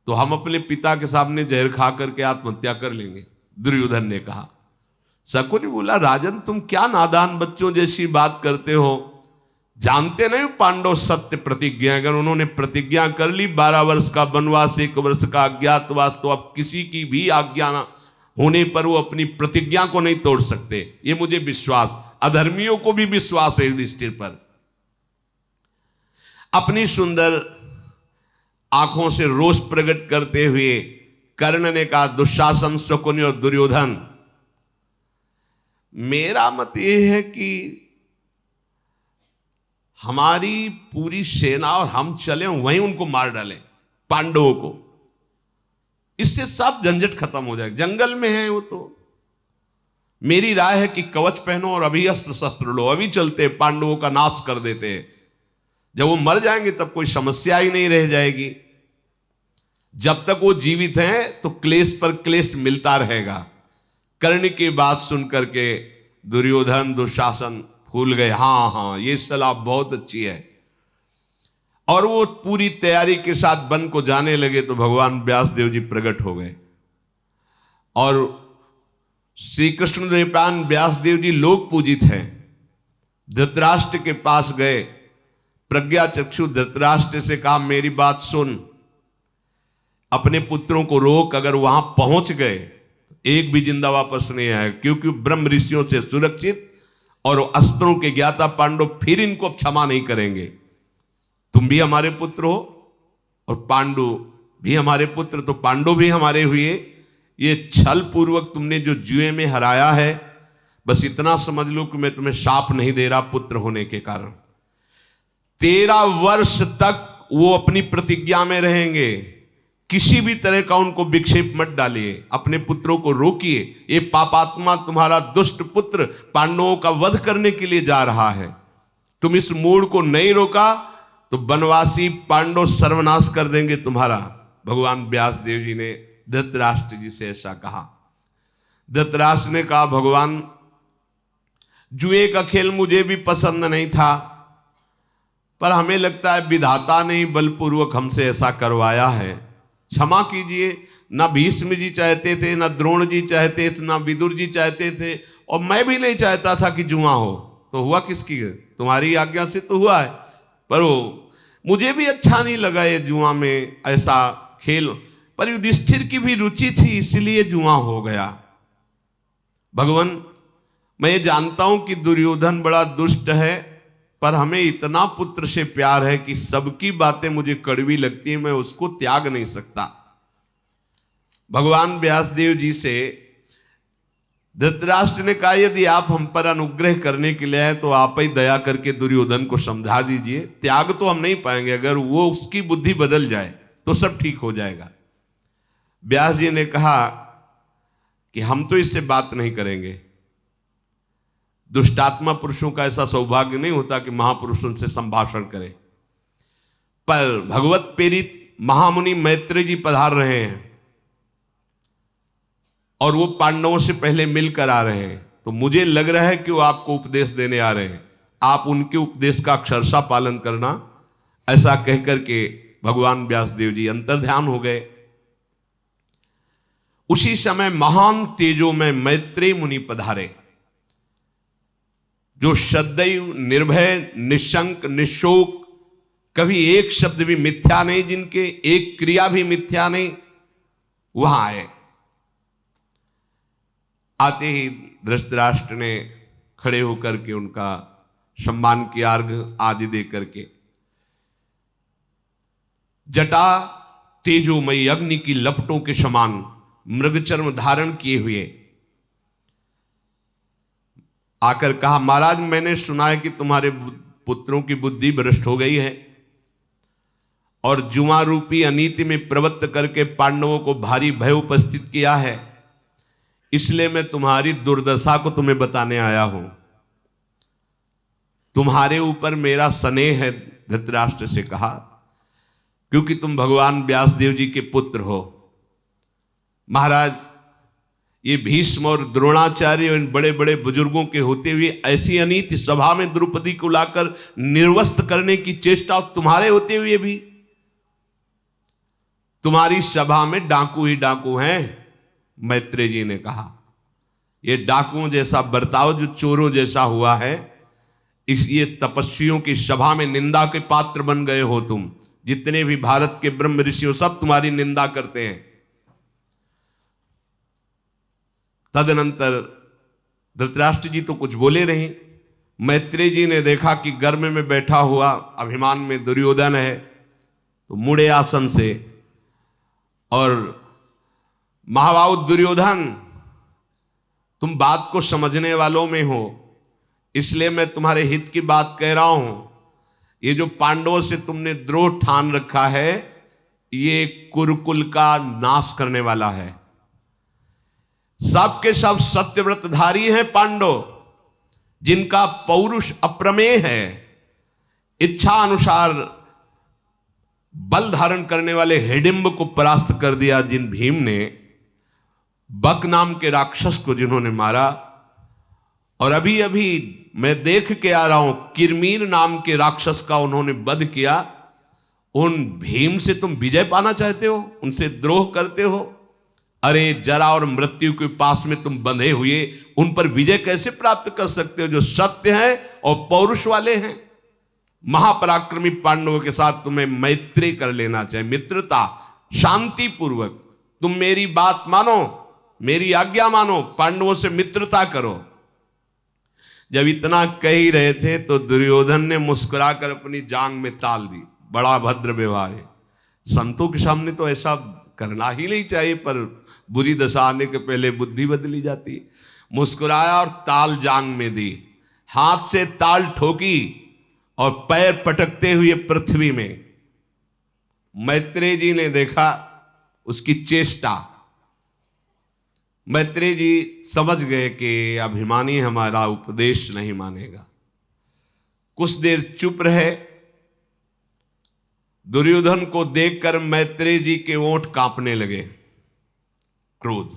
तो हम अपने पिता के सामने जहर खा करके आत्महत्या कर लेंगे, दुर्योधन ने कहा। शकुनी बोला राजन तुम क्या नादान बच्चों जैसी बात करते हो, जानते नहीं पांडव सत्य प्रतिज्ञा, अगर उन्होंने प्रतिज्ञा कर ली 12 वर्ष का वनवास, 1 वर्ष का अज्ञातवास, तो अब किसी की भी आज्ञा ना होने पर वो अपनी प्रतिज्ञा को नहीं तोड़ सकते। ये मुझे विश्वास, अधर्मियों को भी विश्वास है युधिष्ठिर पर। अपनी सुंदर आंखों से रोष प्रकट करते हुए कर्ण ने कहा दुशासन, शकुनी और दुर्योधन, मेरा मत यह है कि हमारी पूरी सेना और हम चले वहीं उनको मार डालें पांडवों को, इससे सब झंझट खत्म हो जाए। जंगल में है वो, तो मेरी राय है कि कवच पहनो और अभी अस्त्र शस्त्र लो, अभी चलते पांडवों का नाश कर देते हैं। जब वो मर जाएंगे तब कोई समस्या ही नहीं रह जाएगी। जब तक वो जीवित हैं तो क्लेश पर क्लेश मिलता रहेगा। कर्ण की बात सुन करके दुर्योधन, दुशासन फूल गए। हाँ ये सलाह बहुत अच्छी है। और वो पूरी तैयारी के साथ वन को जाने लगे तो भगवान व्यासदेव जी प्रकट हो गए और श्री कृष्ण द्वैपायन व्यासदेव जी लोक पूजित हैं। धृतराष्ट्र के पास गए, प्रज्ञा चक्षु धृतराष्ट्र से कहा मेरी बात सुन, अपने पुत्रों को रोक, अगर वहां पहुंच गए एक भी जिंदा वापस नहीं आए, क्योंकि ब्रह्म ऋषियों से सुरक्षित और अस्त्रों के ज्ञाता पांडव फिर इनको क्षमा नहीं करेंगे। तुम भी हमारे पुत्र हो और पांडु भी हमारे पुत्र, तो पांडव भी हमारे हुए। ये छल पूर्वक तुमने जो जुए में हराया है, बस इतना समझ लो कि मैं तुम्हें शाप नहीं दे रहा पुत्र होने के कारण। 13 वर्ष तक वो अपनी प्रतिज्ञा में रहेंगे। किसी भी तरह का उनको विक्षेप मत डालिए, अपने पुत्रों को रोकिए। ये पापात्मा तुम्हारा दुष्ट पुत्र पांडवों का वध करने के लिए जा रहा है। तुम इस मूड को नहीं रोका तो वनवासी पांडव सर्वनाश कर देंगे तुम्हारा। भगवान व्यासदेव जी ने धृतराष्ट्र जी से ऐसा कहा। धृतराष्ट्र ने कहा भगवान जुए का खेल मुझे भी पसंद नहीं था, पर हमें लगता है विधाता ने बलपूर्वक हमसे ऐसा करवाया है, क्षमा कीजिए। ना भीष्म जी चाहते थे, ना द्रोण जी चाहते थे, ना विदुर जी चाहते थे, और मैं भी नहीं चाहता था कि जुआ हो। तो हुआ किसकी? तुम्हारी आज्ञा से तो हुआ है, पर वो मुझे भी अच्छा नहीं लगा ये जुआ में ऐसा खेल। पर युधिष्ठिर की भी रुचि थी, इसलिए जुआ हो गया। भगवान, मैं ये जानता हूं कि दुर्योधन बड़ा दुष्ट है, पर हमें इतना पुत्र से प्यार है कि सबकी बातें मुझे कड़वी लगती है, मैं उसको त्याग नहीं सकता। भगवान व्यासदेव जी से धृतराष्ट्र ने कहा, यदि आप हम पर अनुग्रह करने के लिए आए तो आप ही दया करके दुर्योधन को समझा दीजिए। त्याग तो हम नहीं पाएंगे, अगर वो उसकी बुद्धि बदल जाए तो सब ठीक हो जाएगा। व्यास जी ने कहा कि हम तो इससे बात नहीं करेंगे। दुष्टात्मा पुरुषों का ऐसा सौभाग्य नहीं होता कि महापुरुष उनसे संभाषण करें। पर भगवत प्रेरित महामुनि मैत्री जी पधार रहे हैं और वो पांडवों से पहले मिलकर आ रहे हैं, तो मुझे लग रहा है कि वो आपको उपदेश देने आ रहे हैं। आप उनके उपदेश का अक्षरशः पालन करना। ऐसा कहकर के भगवान व्यासदेव जी अंतर्ध्यान हो गए। उसी समय महान तेजो में मैत्रेय मुनि पधारे, जो सदैव निर्भय, निशंक, निशोक, कभी एक शब्द भी मिथ्या नहीं, जिनके एक क्रिया भी मिथ्या नहीं, वहां आए। आते ही धृतराष्ट्र ने खड़े होकर के उनका सम्मान किया, अर्घ आदि दे करके। जटा तेजोमयी अग्नि की लपटों के समान मृगचर्म धारण किए हुए आकर कहा, महाराज, मैंने सुना है कि तुम्हारे पुत्रों की बुद्धि भ्रष्ट हो गई है और जुआ रूपी अनीति में प्रवृत्त करके पांडवों को भारी भय उपस्थित किया है, इसलिए मैं तुम्हारी दुर्दशा को तुम्हें बताने आया हूं। तुम्हारे ऊपर मेरा स्नेह है, धृतराष्ट्र से कहा, क्योंकि तुम भगवान व्यासदेव जी के पुत्र हो। महाराज, ये भीष्म और द्रोणाचार्य और इन बड़े बड़े बुजुर्गों के होते हुए ऐसी अनीति सभा में द्रौपदी को लाकर निर्वस्त्र करने की चेष्टा तुम्हारे होते हुए भी, तुम्हारी सभा में डाकू ही डाकू हैं। मैत्रेय जी ने कहा, ये डाकुओं जैसा बर्ताव जो चोरों जैसा हुआ है, इस ये तपस्वियों की सभा में निंदा के पात्र बन गए हो तुम। जितने भी भारत के ब्रह्म ऋषियों सब तुम्हारी निंदा करते हैं। तदनंतर धृतराष्ट्र जी तो कुछ बोले नहीं। मैत्रेय जी ने देखा कि गर्म में बैठा हुआ अभिमान में दुर्योधन है, तो मुड़े आसन से, और महाबाहु दुर्योधन, तुम बात को समझने वालों में हो, इसलिए मैं तुम्हारे हित की बात कह रहा हूं। ये जो पांडवों से तुमने द्रोह ठान रखा है, ये कुरुकुल का नाश करने वाला है। सबके सब सत्यव्रतधारी हैं पांडव, जिनका पौरुष अप्रमेय है। इच्छा अनुसार बल धारण करने वाले हिडिंब को परास्त कर दिया, जिन भीम ने बक नाम के राक्षस को जिन्होंने मारा। और अभी अभी मैं देख के आ रहा हूं, किरमीर नाम के राक्षस का उन्होंने वध किया। उन भीम से तुम विजय पाना चाहते हो, उनसे द्रोह करते हो। अरे, जरा और मृत्यु के पास में तुम बंधे हुए उन पर विजय कैसे प्राप्त कर सकते हो, जो सत्य हैं और पौरुष वाले हैं। महापराक्रमी पांडवों के साथ तुम्हें मैत्री कर लेना चाहिए, मित्रता, शांति पूर्वक। तुम मेरी बात मानो, मेरी आज्ञा मानो, पांडवों से मित्रता करो। जब इतना कह ही रहे थे तो दुर्योधन ने मुस्कुराकर अपनी जांग में ताल दी। बड़ा भद्र व्यवहार है। संतों के सामने तो ऐसा करना ही नहीं चाहिए, पर बुरी दशा आने के पहले बुद्धि बदली जाती। मुस्कुराया और ताल जांग में दी, हाथ से ताल ठोकी और पैर पटकते हुए पृथ्वी में। मैत्रेय जी ने देखा उसकी चेष्टा। मैत्रेय जी समझ गए कि अभिमानी हमारा उपदेश नहीं मानेगा। कुछ देर चुप रहे। दुर्योधन को देखकर मैत्रेय जी के ओंठ कांपने लगे, क्रोध।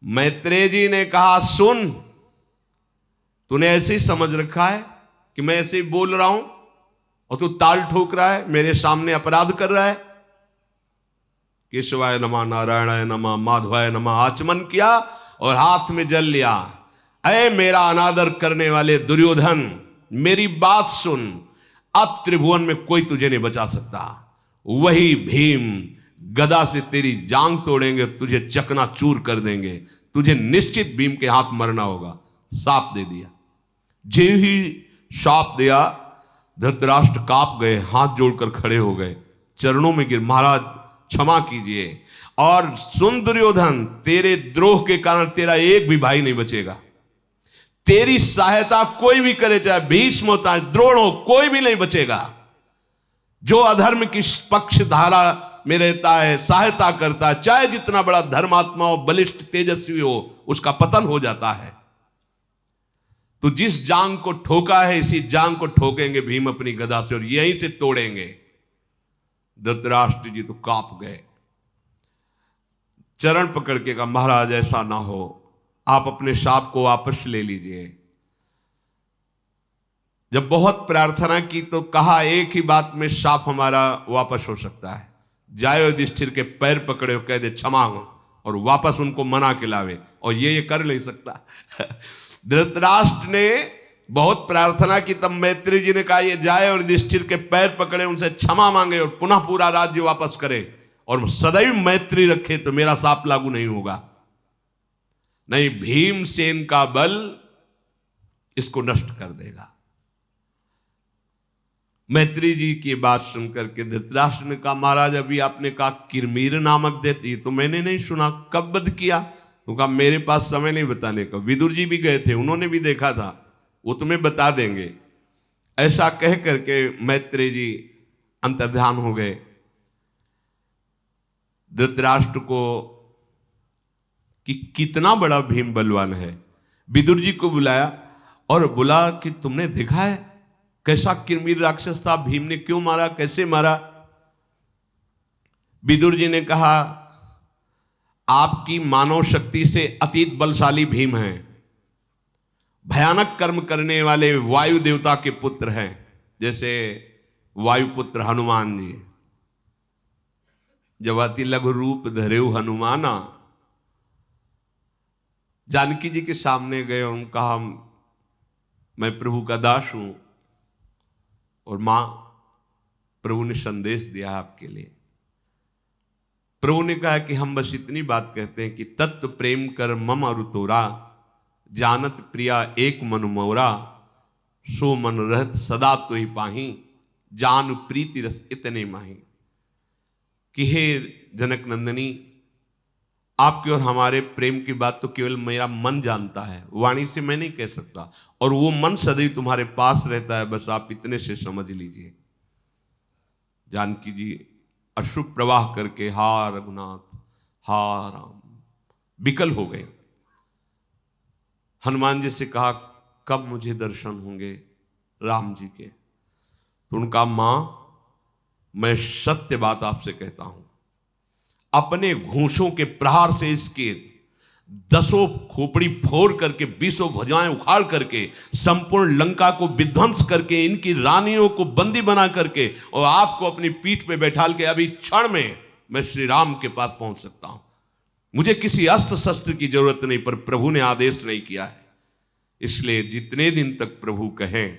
मैत्रेय जी ने कहा, सुन, तूने ऐसे ही समझ रखा है कि मैं ऐसे ही बोल रहा हूं और तू ताल ठोक रहा है, मेरे सामने अपराध कर रहा है। केशवाय नमः, नारायणाय नमः, माधवाय नमः आचमन किया और हाथ में जल लिया। अय मेरा अनादर करने वाले दुर्योधन, मेरी बात सुन, अब त्रिभुवन में कोई तुझे नहीं बचा सकता। वही भीम गदा से तेरी जांग तोड़ेंगे, तुझे चकनाचूर कर देंगे, तुझे निश्चित भीम के हाथ मरना होगा। साप दे दिया। जे ही शाप दिया, धृतराष्ट्र कांप गए, हाथ जोड़कर खड़े हो गए, चरणों में गिर, महाराज क्षमा कीजिए। और सुन दुर्योधन, तेरे द्रोह के कारण तेरा एक भी भाई नहीं बचेगा। तेरी सहायता कोई भी करे, चाहे भीष्म होता है, द्रोण हो, कोई भी नहीं बचेगा। जो अधर्म की पक्ष धारा में रहता है, सहायता करता है, चाहे जितना बड़ा धर्मात्मा हो, बलिष्ठ तेजस्वी हो, उसका पतन हो जाता है। तो जिस जांग को ठोका है, इसी जांग को ठोकेंगे भीम अपनी गदा से और यहीं से तोड़ेंगे। धृतराष्ट्र जी तो कांप गए, चरण पकड़ के कहा, महाराज ऐसा ना हो, आप अपने शाप को वापस ले लीजिए। जब बहुत प्रार्थना की तो कहा, एक ही बात में शाप हमारा वापस हो सकता है। जाए युधिष्ठिर के पैर पकड़े और कह दे क्षमा हो, और वापस उनको मना के लावे, और ये कर नहीं सकता। धृतराष्ट्र ने बहुत प्रार्थना की, तब मैत्री जी ने कहा ये जाए और युधिष्ठिर के पैर पकड़े, उनसे क्षमा मांगे और पुनः पूरा राज्य वापस करे और सदैव मैत्री रखे, तो मेरा शाप लागू नहीं होगा। नहीं, भीमसेन का बल इसको नष्ट कर देगा। मैत्री जी की बात सुनकर के धृतराष्ट्र ने कहा, महाराज अभी आपने कहा किरमीर नामक देती, तो मैंने नहीं सुना, कब वध किया? तो कहा मेरे पास समय नहीं बताने का। विदुर जी भी गए थे, उन्होंने भी देखा था, वो तुम्हें बता देंगे। ऐसा कह करके मैत्री जी अंतर्ध्यान हो गए। धृतराष्ट्र को कि कितना बड़ा भीम बलवान है, विदुर जी को बुलाया और बोला कि तुमने देखा है कैसा किरमीर राक्षस था, भीम ने क्यों मारा, कैसे मारा? विदुर जी ने कहा, आपकी मानव शक्ति से अतीत बलशाली भीम हैं, भयानक कर्म करने वाले वायु देवता के पुत्र हैं, जैसे वायुपुत्र हनुमान जी। जब अति लघु रूप धरेउ हनुमाना, जानकी जी के सामने गए और उन्होंने कहा मैं प्रभु का दास हूं, और मां प्रभु ने संदेश दिया आपके लिए। प्रभु ने कहा कि हम बस इतनी बात कहते हैं कि तत्व प्रेम कर मम अरु तोरा, जानत प्रिया एक मन मोरा, सो मन रहत सदा तो ही पाही, जान प्रीति रस इतने माही। कि हे जनक नंदनी, आपके और हमारे प्रेम की बात तो केवल मेरा मन जानता है, वाणी से मैं नहीं कह सकता, और वो मन सदैव तुम्हारे पास रहता है, बस आप इतने से समझ लीजिए। जानकी जी अश्रु प्रवाह करके हा रघुनाथ हा राम विकल हो गए। हनुमान जी से कहा कब मुझे दर्शन होंगे राम जी के? तो उनका, मां मैं सत्य बात आपसे कहता हूं, अपने घूंसों के प्रहार से इसके 10 खोपड़ी फोड़ करके 20 भुजाएं उखाड़ करके संपूर्ण लंका को विध्वंस करके इनकी रानियों को बंदी बना करके और आपको अपनी पीठ पे बैठाल के अभी क्षण में मैं श्री राम के पास पहुंच सकता हूं। मुझे किसी अस्त्र शस्त्र की जरूरत नहीं, पर प्रभु ने आदेश नहीं किया है। इसलिए जितने दिन तक प्रभु कहें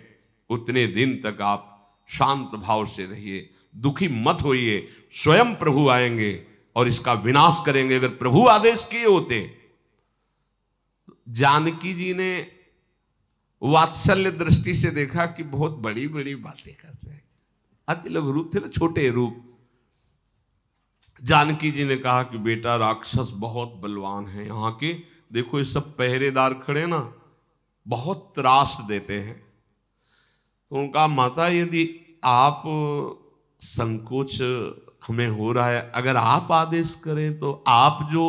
उतने दिन तक आप शांत भाव से रहिए, दुखी मत होइए। स्वयं प्रभु आएंगे और इसका विनाश करेंगे। अगर प्रभु आदेश किए होते, जानकी जी ने वात्सल्य दृष्टि से देखा कि बहुत बड़ी बड़ी बातें करते हैं, अति लघु रूप थे ना, छोटे रूप। जानकी जी ने कहा कि बेटा राक्षस बहुत बलवान है, यहाँ के देखो ये सब पहरेदार खड़े ना, बहुत त्रास देते हैं। तो उनका, माता यदि आप संकोच हमें हो रहा है, अगर आप आदेश करें तो आप जो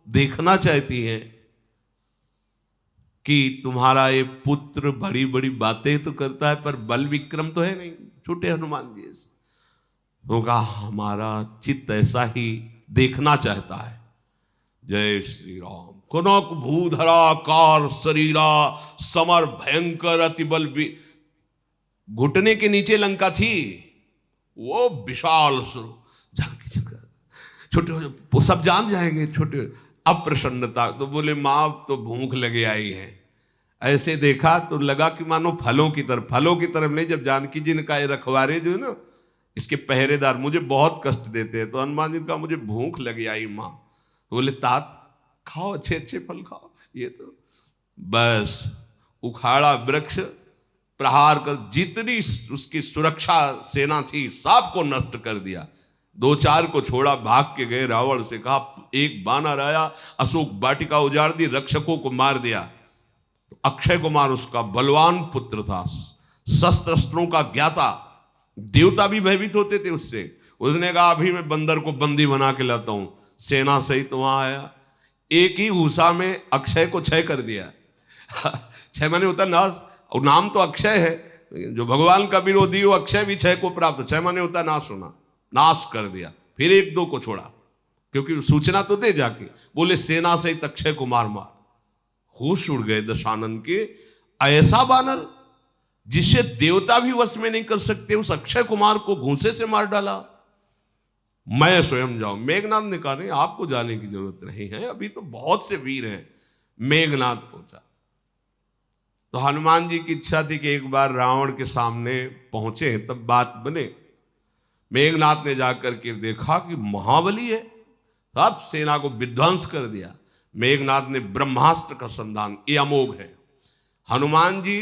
देखना चाहती हैं कि तुम्हारा ये पुत्र बड़ी बड़ी बातें तो करता है पर बल विक्रम तो है नहीं, छोटे हनुमान जी से। तो कहा हमारा चित्त ऐसा ही देखना चाहता है। जय श्री राम। कनक भूधरा कार शरीरा, समर भयंकर अति बल। घुटने के नीचे लंका थी, वो विशाल छोटे वो सब जान जाएंगे छोटे। अप्रसन्नता, तो बोले माँ अब तो भूख लगे आई है। ऐसे देखा तो लगा कि मानो फलों की तरफ नहीं। जब जानकी जी ने कहा रखवारे जो है ना इसके पहरेदार मुझे बहुत कष्ट देते हैं, तो हनुमान जी ने कहा मुझे भूख लगी आई माँ। तो बोले तात खाओ, अच्छे अच्छे फल खाओ। ये तो बस उखाड़ा वृक्ष, प्रहार कर जितनी उसकी सुरक्षा सेना थी सबको नष्ट कर दिया। 2-4 को छोड़ा, भाग के गए। रावण से कहा एक बानर आया, अशोक वाटिका उजाड़ दी, रक्षकों को मार दिया। तो अक्षय कुमार उसका बलवान पुत्र था, शस्त्र का ज्ञाता, देवता भी भयभीत होते थे उससे। उसने कहा अभी मैं बंदर को बंदी बना के लाता हूं। सेना सहित वहां आया, एक ही घूसा में अक्षय को क्षय कर दिया। क्षय माने होता नाश, और नाम तो अक्षय है, जो भगवान का विरोधी हो अक्षय भी क्षय को प्राप्त। क्षय माने होता नाश होना, नाश कर दिया। फिर 1-2 को छोड़ा, क्योंकि सूचना तो दे जाके। बोले सेना सहित अक्षय को मार। होश उड़ गए दशानन के। ऐसा बानर जिसे देवता भी वश में नहीं कर सकते, उस अक्षय कुमार को घूंसे से मार डाला। मैं स्वयं जाऊं। मेघनाथ ने कहा नहीं, आपको जाने की जरूरत नहीं है, अभी तो बहुत से वीर हैं। मेघनाथ पहुंचा तो हनुमान जी की इच्छा थी कि एक बार रावण के सामने पहुंचे तब बात बने। मेघनाथ ने जाकर के देखा कि महाबली है, सब सेना को विध्वंस कर दिया। मेघनाथ ने ब्रह्मास्त्र का संधान, ये अमोघ है। हनुमान जी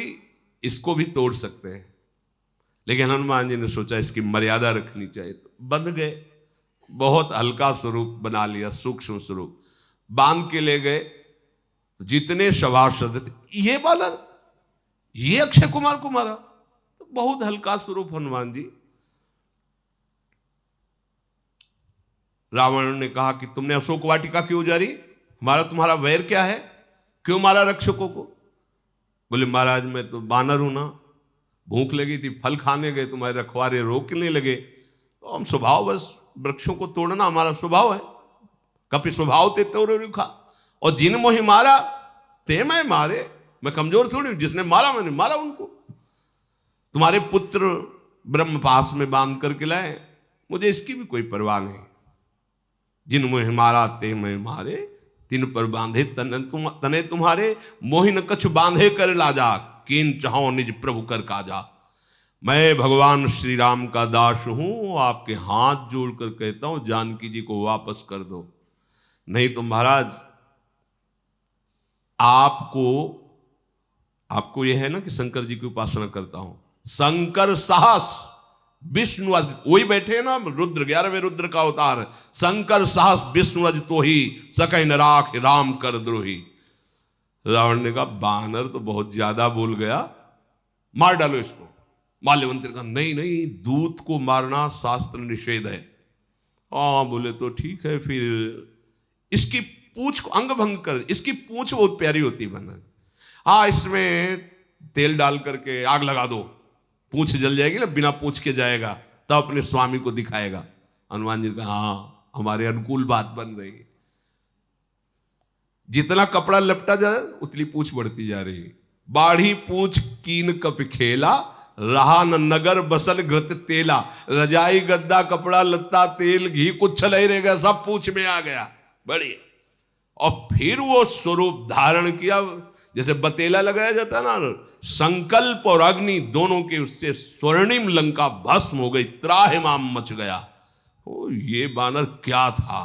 इसको भी तोड़ सकते हैं, लेकिन हनुमान जी ने सोचा इसकी मर्यादा रखनी चाहिए, तो बंध गए। बहुत हल्का स्वरूप बना लिया, सूक्ष्म स्वरूप बांध के ले गए। तो जितने सभासद थे, ये बालर, ये अक्षय कुमार को मारा। तो बहुत हल्का स्वरूप हनुमान जी। रावण ने कहा कि तुमने अशोक वाटिका क्यों उजाड़ी, हमारा तुम्हारा वैर क्या है, क्यों मारा रक्षकों को। बोले महाराज मैं तो बानर हूं ना, भूख लगी थी, फल खाने गए, तुम्हारे रखवारे रोकने लगे, तो हम स्वभाव बस वृक्षों को तोड़ना हमारा स्वभाव है। कपि स्वभाव ते तोड़ रुखा, और जिन मोहि मारा ते मैं मारे। मैं कमजोर थोड़ी हूं, जिसने मारा मैंने मारा उनको। तुम्हारे पुत्र ब्रह्म पास में बांध करके लाए, मुझे इसकी भी कोई परवाह नहीं। जिन मोहि मारा ते मैं मारे, तिन पर बांधे तने तुम्हारे, मोहि न कछु बांधे कर लाजा, कीन चाहो निज प्रभु कर काजा। मैं भगवान श्री राम का दास हूं, आपके हाथ जोड़कर कहता हूं जानकी जी को वापस कर दो, नहीं तो महाराज आपको यह है ना कि शंकर जी की उपासना करता हूं। शंकर साहस विष्णु अज, वही बैठे हैं ना रुद्र, 11वें रुद्र का अवतार। शंकर साहस विष्णु अज तो ही, सकै न राख राम कर द्रोही। रावण ने कहा बानर तो बहुत ज्यादा बोल गया, मार डालो इसको। माल्यवंत ने कहा नहीं नहीं, दूत को मारना शास्त्र निषेध है। बोले तो ठीक है, फिर इसकी पूंछ को अंग भंग कर, इसकी पूंछ बहुत प्यारी होती है बना, इसमें तेल डाल करके आग लगा दो, पूंछ जल जाएगी ना, बिना पूंछ के जाएगा, तब अपने स्वामी को दिखाएगा। हनुमान जी ने कहा हाँ हमारे अनुकूल बात बन रही है। जितना कपड़ा लपटा जाए उतनी पूंछ बढ़ती जा रही है। बाढ़ी पूंछ कीन कप खेला, रहा न नगर बसल घृत तेला। रजाई गद्दा कपड़ा लत्ता तेल घी कुछ नहीं रह गया, सब पूंछ में आ गया। बढ़िया। और फिर वो स्वरूप धारण किया, जैसे बतेला लगाया जाता है ना, संकल्प और अग्नि दोनों के उससे स्वर्णिम लंका भस्म हो गई, त्राहिमाम मच गया। ये बानर क्या था?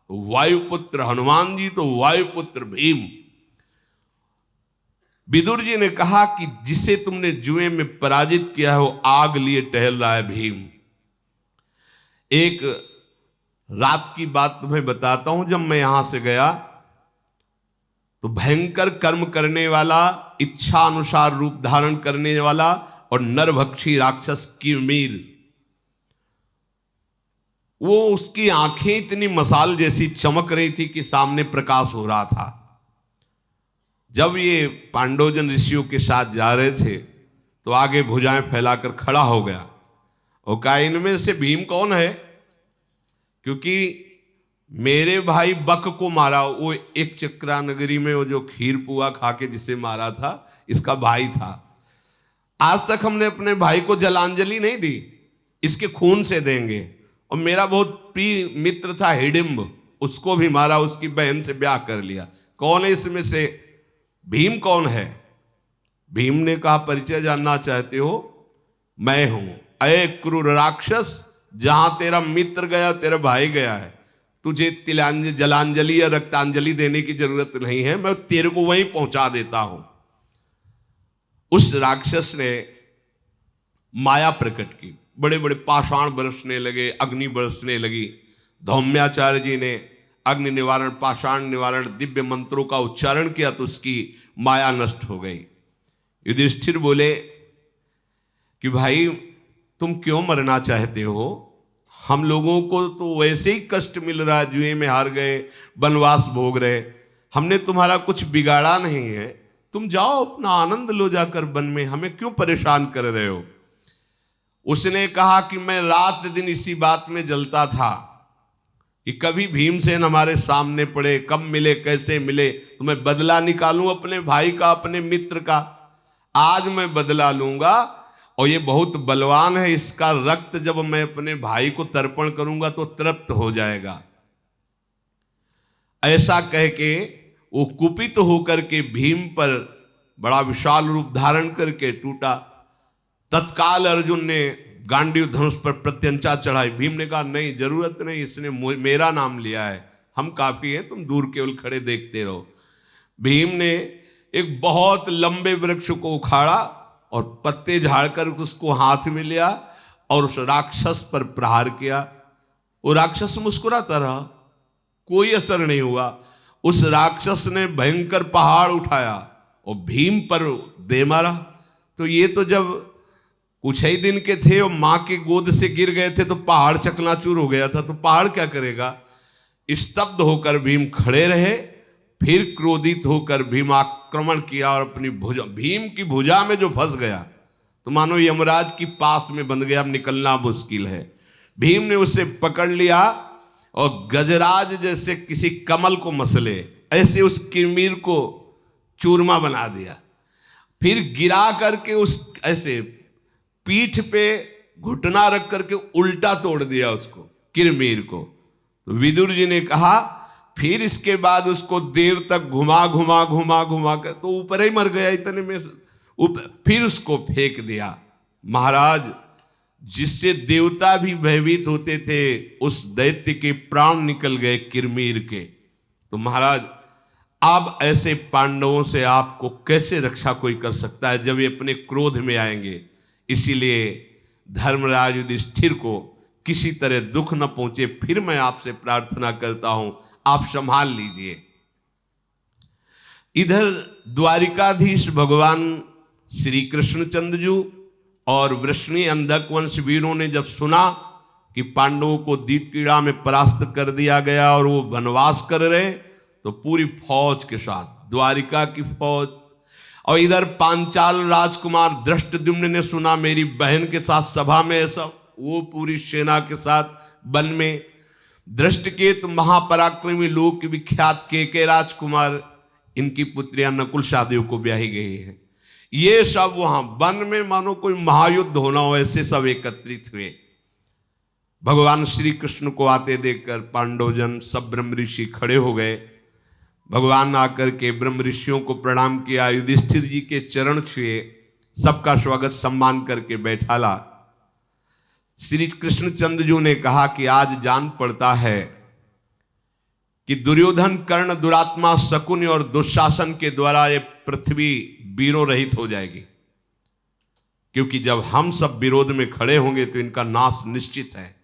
वायुपुत्र हनुमान जी तो वायुपुत्र भीम। विदुर जी ने कहा कि जिसे तुमने जुए में पराजित किया है वो आग लिए टहल रहा है भीम। एक रात की बात तुम्हें बताता हूं। जब मैं यहां से गया तो भयंकर कर्म करने वाला, इच्छा अनुसार रूप धारण करने वाला और नरभक्षी राक्षस किरमीर, वो उसकी आंखें इतनी मसाल जैसी चमक रही थी कि सामने प्रकाश हो रहा था। जब ये पांडवजन ऋषियों के साथ जा रहे थे तो आगे भुजाएं फैलाकर खड़ा हो गया और कहा इनमें से भीम कौन है? क्योंकि मेरे भाई बक को मारा, वो एक चक्रा नगरी में वो जो खीर पुआ खा के जिसे मारा था, इसका भाई था। आज तक हमने अपने भाई को जलांजलि नहीं दी, इसके खून से देंगे। और मेरा बहुत प्रिय मित्र था हिडिंब, उसको भी मारा, उसकी बहन से ब्याह कर लिया। कौन है इसमें से? भीम कौन है? भीम ने कहा, परिचय जानना चाहते हो? मैं हूं। अये क्रूर राक्षस, जहां तेरा मित्र गया तेरा भाई गया है, तुझे जलांजलि या रक्तांजलि देने की जरूरत नहीं है, मैं तेरे को वहीं पहुंचा देता हूं। उस राक्षस ने माया प्रकट की, बड़े बड़े पाषाण बरसने लगे, अग्नि बरसने लगी। धौम्याचार्य जी ने अग्नि निवारण, पाषाण निवारण, दिव्य मंत्रों का उच्चारण किया तो उसकी माया नष्ट हो गई। युधिष्ठिर बोले कि भाई तुम क्यों मरना चाहते हो? हम लोगों को तो वैसे ही कष्ट मिल रहा है, जुए में हार गए, वनवास भोग रहे, हमने तुम्हारा कुछ बिगाड़ा नहीं है, तुम जाओ अपना आनंद लो जाकर वन में, हमें क्यों परेशान कर रहे हो? उसने कहा कि मैं रात दिन इसी बात में जलता था कि कभी भीमसेन हमारे सामने पड़े, कब मिले, कैसे मिले, तो मैं बदला निकालूं अपने भाई का, अपने मित्र का। आज मैं बदला लूंगा, और ये बहुत बलवान है, इसका रक्त जब मैं अपने भाई को तर्पण करूंगा तो तृप्त हो जाएगा। ऐसा कह के वो कुपित होकर के भीम पर बड़ा विशाल रूप धारण करके टूटा। तत्काल अर्जुन ने गांडीव धनुष पर प्रत्यंचा चढ़ाई। भीम ने कहा, नहीं, जरूरत नहीं, इसने मेरा नाम लिया है, हम काफी हैं, तुम दूर केवल खड़े देखते रहो। भीम ने एक बहुत लंबे वृक्ष को उखाड़ा और पत्ते झाड़कर उसको हाथ में लिया और उस राक्षस पर प्रहार किया। वो राक्षस मुस्कुराता रहा, कोई असर नहीं हुआ। उस राक्षस ने भयंकर पहाड़ उठाया और भीम पर दे मारा। तो ये तो जब कुछ ही दिन के थे और मां के गोद से गिर गए थे तो पहाड़ चकनाचूर हो गया था, तो पहाड़ क्या करेगा? स्तब्ध होकर भीम खड़े रहे। फिर क्रोधित होकर भीम आक्रमण किया और अपनी भुजा, भीम की भुजा में जो फंस गया तो मानो यमराज की पास में बंध गया, अब निकलना मुश्किल है। भीम ने उसे पकड़ लिया और गजराज जैसे किसी कमल को मसले ऐसे उस किरमीर को चूरमा बना दिया। फिर गिरा करके उस ऐसे पीठ पे घुटना रख करके उल्टा तोड़ दिया उसको, किरमीर को। तो विदुर जी ने कहा फिर इसके बाद उसको देर तक घुमा घुमा घुमा घुमा कर तो ऊपर ही मर गया इतने में। फिर उसको फेंक दिया। महाराज, जिससे देवता भी भयभीत होते थे, उस दैत्य के प्राण निकल गए किरमीर के। तो महाराज, अब ऐसे पांडवों से आपको कैसे रक्षा कोई कर सकता है जब ये अपने क्रोध में आएंगे? इसीलिए धर्मराज युधिष्ठिर को किसी तरह दुख न पहुंचे, फिर मैं आपसे प्रार्थना करता हूं, आप संभाल लीजिए। इधर द्वारिकाधीश भगवान श्री कृष्णचंद्र जी और वृष्णि अंधक वंश वीरों ने जब सुना कि पांडवों को दीपकीड़ा में परास्त कर दिया गया और वो वनवास कर रहे, तो पूरी फौज के साथ, द्वारिका की फौज, और इधर पांचाल राजकुमार धृष्टद्युम्न ने सुना मेरी बहन के साथ सभा में ऐसा, वो पूरी सेना के साथ वन में। दृष्टकेतु महापराक्रमी लोक विख्यात के राजकुमार, इनकी पुत्रियां नकुल सहदेव को ब्याही गई है। ये सब वहां वन में मानो कोई महायुद्ध होना हो ऐसे सब एकत्रित हुए। भगवान श्री कृष्ण को आते देखकर पांडवजन सब ब्रह्म ऋषि खड़े हो गए। भगवान आकर के ब्रह्म ऋषियों को प्रणाम किया, युधिष्ठिर जी के चरण छुए, सबका स्वागत सम्मान करके बैठाला। श्री कृष्णचंद्र जी ने कहा कि आज जान पड़ता है कि दुर्योधन, कर्ण, दुरात्मा, शकुनि और दुशासन के द्वारा ये पृथ्वी वीरों रहित हो जाएगी, क्योंकि जब हम सब विरोध में खड़े होंगे तो इनका नाश निश्चित है।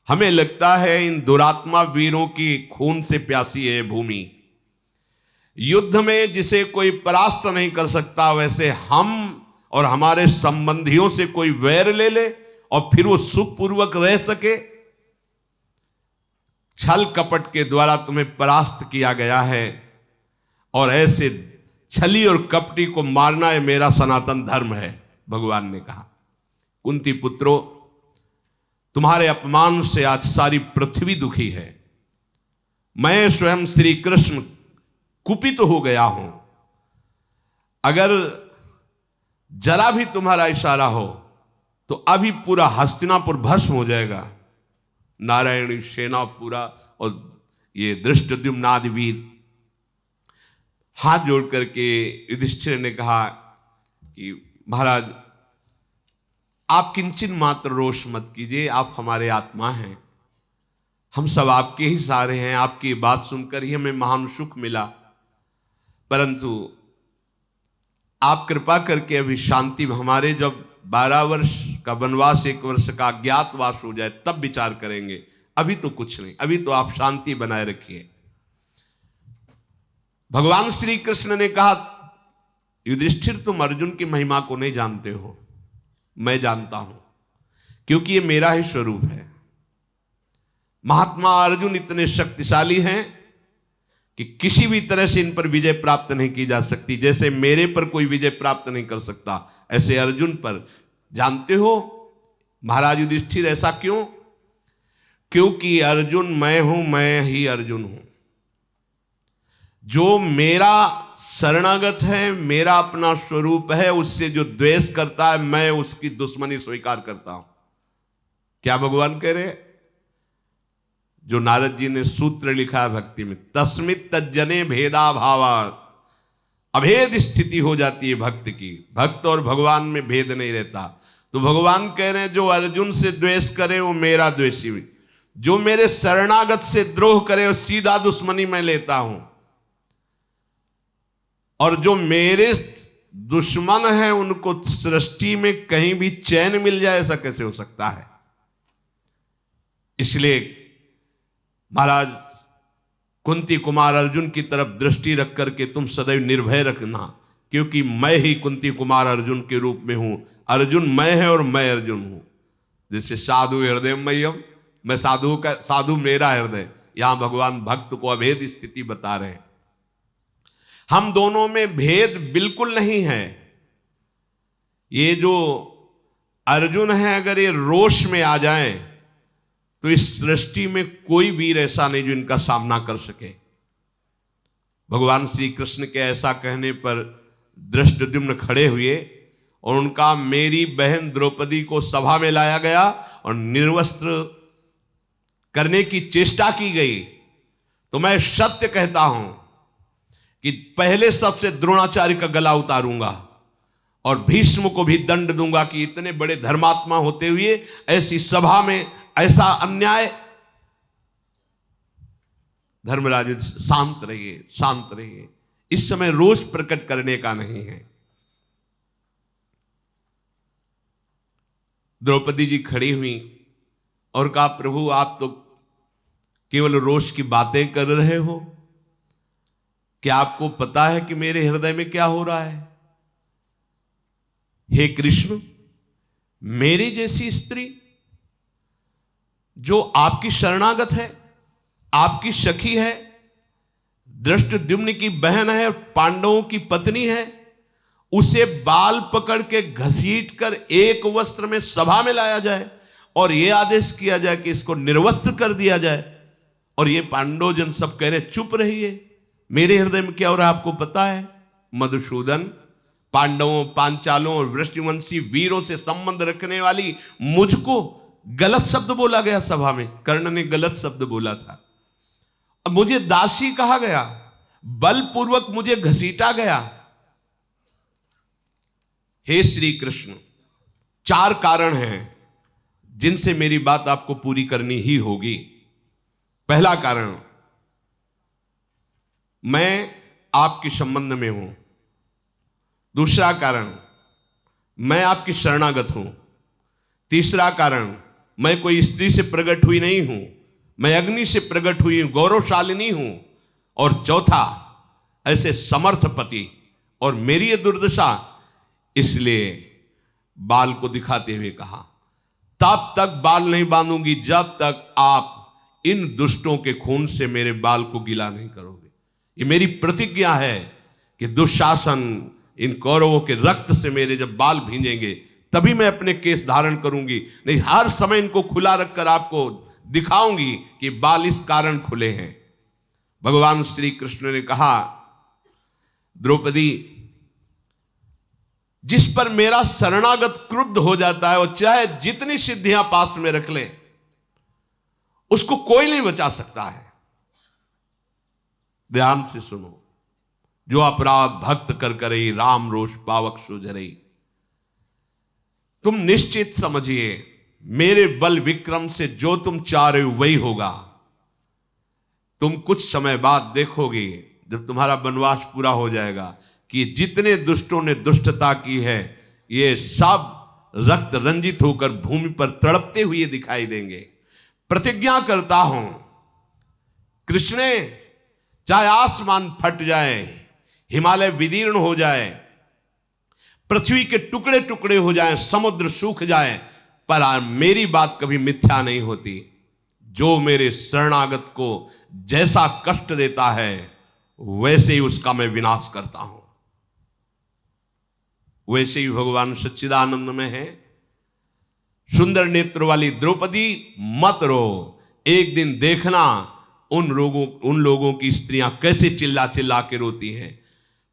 हमें लगता है इन दुरात्मा वीरों की खून से प्यासी है भूमि। युद्ध में जिसे कोई परास्त नहीं कर सकता, वैसे हम और हमारे संबंधियों से कोई वैर ले ले और फिर वो सुखपूर्वक रह सके। छल कपट के द्वारा तुम्हें परास्त किया गया है और ऐसे छली और कपटी को मारना है मेरा सनातन धर्म है, भगवान ने कहा। कुंती पुत्रों, तुम्हारे अपमान से आज सारी पृथ्वी दुखी है। मैं स्वयं श्री कृष्ण कुपित हो गया हूं। अगर जरा भी तुम्हारा इशारा हो तो अभी पूरा हस्तिनापुर भस्म हो जाएगा। नारायणी सेना पूरा और ये धृष्टद्युम्नादि वीर हाथ जोड़ करके युधिष्ठिर ने कहा कि महाराज आप किंचन मात्र रोष मत कीजिए, आप हमारे आत्मा हैं, हम सब आपके ही सारे हैं, आपकी बात सुनकर ही हमें महान सुख मिला, परंतु आप कृपा करके अभी शांति में, हमारे जब 12 वर्ष का वनवास 1 वर्ष का अज्ञातवास हो जाए तब विचार करेंगे, अभी तो कुछ नहीं, अभी तो आप शांति बनाए रखिए। भगवान श्री कृष्ण ने कहा युधिष्ठिर तुम अर्जुन की महिमा को नहीं जानते हो, मैं जानता हूं, क्योंकि ये मेरा ही स्वरूप है। महात्मा अर्जुन इतने शक्तिशाली हैं कि किसी भी तरह से इन पर विजय प्राप्त नहीं की जा सकती। जैसे मेरे पर कोई विजय प्राप्त नहीं कर सकता, ऐसे अर्जुन पर। जानते हो महाराज युधिष्ठिर ऐसा क्यों? क्योंकि अर्जुन मैं हूं, मैं ही अर्जुन हूं। जो मेरा शरणागत है, मेरा अपना स्वरूप है, उससे जो द्वेष करता है मैं उसकी दुश्मनी स्वीकार करता हूं। क्या भगवान कह रहे? जो नारद जी ने सूत्र लिखा है भक्ति में, तस्मित तज्जने भेदा भावा, अभेद स्थिति हो जाती है भक्त की, भक्त और भगवान में भेद नहीं रहता। तो भगवान कह रहे हैं जो अर्जुन से द्वेष करे वो मेरा द्वेषी, जो मेरे शरणागत से द्रोह करे वो सीधा दुश्मनी मैं लेता हूं, और जो मेरे दुश्मन है उनको सृष्टि में कहीं भी चैन मिल जाए, ऐसा कैसे हो सकता है? इसलिए महाराज कुंती कुमार अर्जुन की तरफ दृष्टि रख करके तुम सदैव निर्भय रखना, क्योंकि मैं ही कुंती कुमार अर्जुन के रूप में हूं। अर्जुन मैं है और मैं अर्जुन हूं। जैसे साधु हृदय मय्यम, मैं साधु मेरा हृदय, यहां भगवान भक्त को अभेद स्थिति बता रहे हैं। हम दोनों में भेद बिल्कुल नहीं है। ये जो अर्जुन है अगर ये रोष में आ जाए तो इस सृष्टि में कोई वीर ऐसा नहीं जो इनका सामना कर सके। भगवान श्री कृष्ण के ऐसा कहने पर धृष्टद्युम्न खड़े हुए और उनका मेरी बहन द्रौपदी को सभा में लाया गया और निर्वस्त्र करने की चेष्टा की गई। तो मैं सत्य कहता हूं कि पहले सबसे द्रोणाचार्य का गला उतारूंगा और भीष्म को भी दंड दूंगा कि इतने बड़े धर्मात्मा होते हुए ऐसी सभा में ऐसा अन्याय। धर्मराज शांत रहिए, शांत रहिए, इस समय रोष प्रकट करने का नहीं है। द्रौपदी जी खड़ी हुई और कहा प्रभु आप तो केवल रोष की बातें कर रहे हो, क्या आपको पता है कि मेरे हृदय में क्या हो रहा है? हे कृष्ण, मेरी जैसी स्त्री जो आपकी शरणागत है, आपकी सखी है, धृष्टद्युम्न की बहन है, पांडवों की पत्नी है, उसे बाल पकड़ के घसीट कर एक वस्त्र में सभा में लाया जाए और यह आदेश किया जाए कि इसको निर्वस्त्र कर दिया जाए, और ये पांडव जन सब कह रहे चुप रहिए, मेरे हृदय में क्या हो रहा है आपको पता है? मधुसूदन, पांडवों, पांचालों और वृष्टिवंशी वीरों से संबंध रखने वाली मुझको गलत शब्द बोला गया सभा में। कर्ण ने गलत शब्द बोला था, अब मुझे दासी कहा गया, बलपूर्वक मुझे घसीटा गया। हे श्री कृष्ण, 4 कारण हैं जिनसे मेरी बात आपको पूरी करनी ही होगी। पहला कारण, मैं आपके संबंध में हूं। दूसरा कारण, मैं आपकी शरणागत हूं। तीसरा कारण, मैं कोई स्त्री से प्रकट हुई नहीं हूं, मैं अग्नि से प्रकट हुई हूं, गौरवशालिनी हूं। और चौथा, ऐसे समर्थ पति, और मेरी ये दुर्दशा, इसलिए बाल को दिखाते हुए कहा तब तक बाल नहीं बांधूंगी जब तक आप इन दुष्टों के खून से मेरे बाल को गीला नहीं करोगे। ये मेरी प्रतिज्ञा है कि दुशासन, इन कौरवों के रक्त से मेरे जब बाल भींजेंगे तभी मैं अपने केस धारण करूंगी, नहीं हर समय इनको खुला रखकर आपको दिखाऊंगी कि बाल इस कारण खुले हैं। भगवान श्री कृष्ण ने कहा द्रौपदी, जिस पर मेरा शरणागत क्रुद्ध हो जाता है और चाहे जितनी सिद्धियां पास में रख ले, उसको कोई नहीं बचा सकता है। ध्यान से सुनो, जो अपराध भक्त कर करई, राम रोष पावक सुझरई। तुम निश्चित समझिए, मेरे बल विक्रम से जो तुम चाह रहे हो वही होगा। तुम कुछ समय बाद देखोगे, जब तुम्हारा वनवास पूरा हो जाएगा, कि जितने दुष्टों ने दुष्टता की है, ये सब रक्त रंजित होकर भूमि पर तड़पते हुए दिखाई देंगे। प्रतिज्ञा करता हूं, कृष्णे, चाहे आसमान फट जाए, हिमालय विदीर्ण हो जाए, पृथ्वी के टुकड़े टुकड़े हो जाए, समुद्र सूख जाए, पर मेरी बात कभी मिथ्या नहीं होती। जो मेरे शरणागत को जैसा कष्ट देता है, वैसे ही उसका मैं विनाश करता हूं। वैसे ही भगवान सच्चिदानंद में है। सुंदर नेत्र वाली द्रौपदी, मत रो, एक दिन देखना उन लोगों की स्त्रियां कैसे चिल्ला चिल्ला के रोती हैं।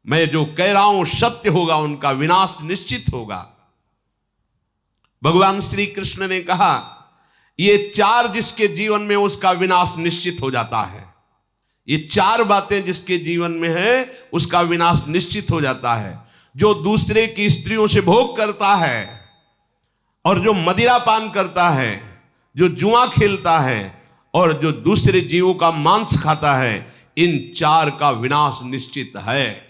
मैं जो कह रहा हूं सत्य होगा, उनका विनाश निश्चित होगा। भगवान श्री कृष्ण ने कहा, ये चार जिसके जीवन में, उसका विनाश निश्चित हो जाता है। ये चार बातें जिसके जीवन में है, उसका विनाश निश्चित हो जाता है। जो दूसरे की स्त्रियों से भोग करता है, और जो मदिरा पान करता है, जो जुआ खेलता है, और जो दूसरे जीवों का मांस खाता है, इन चार का विनाश निश्चित है।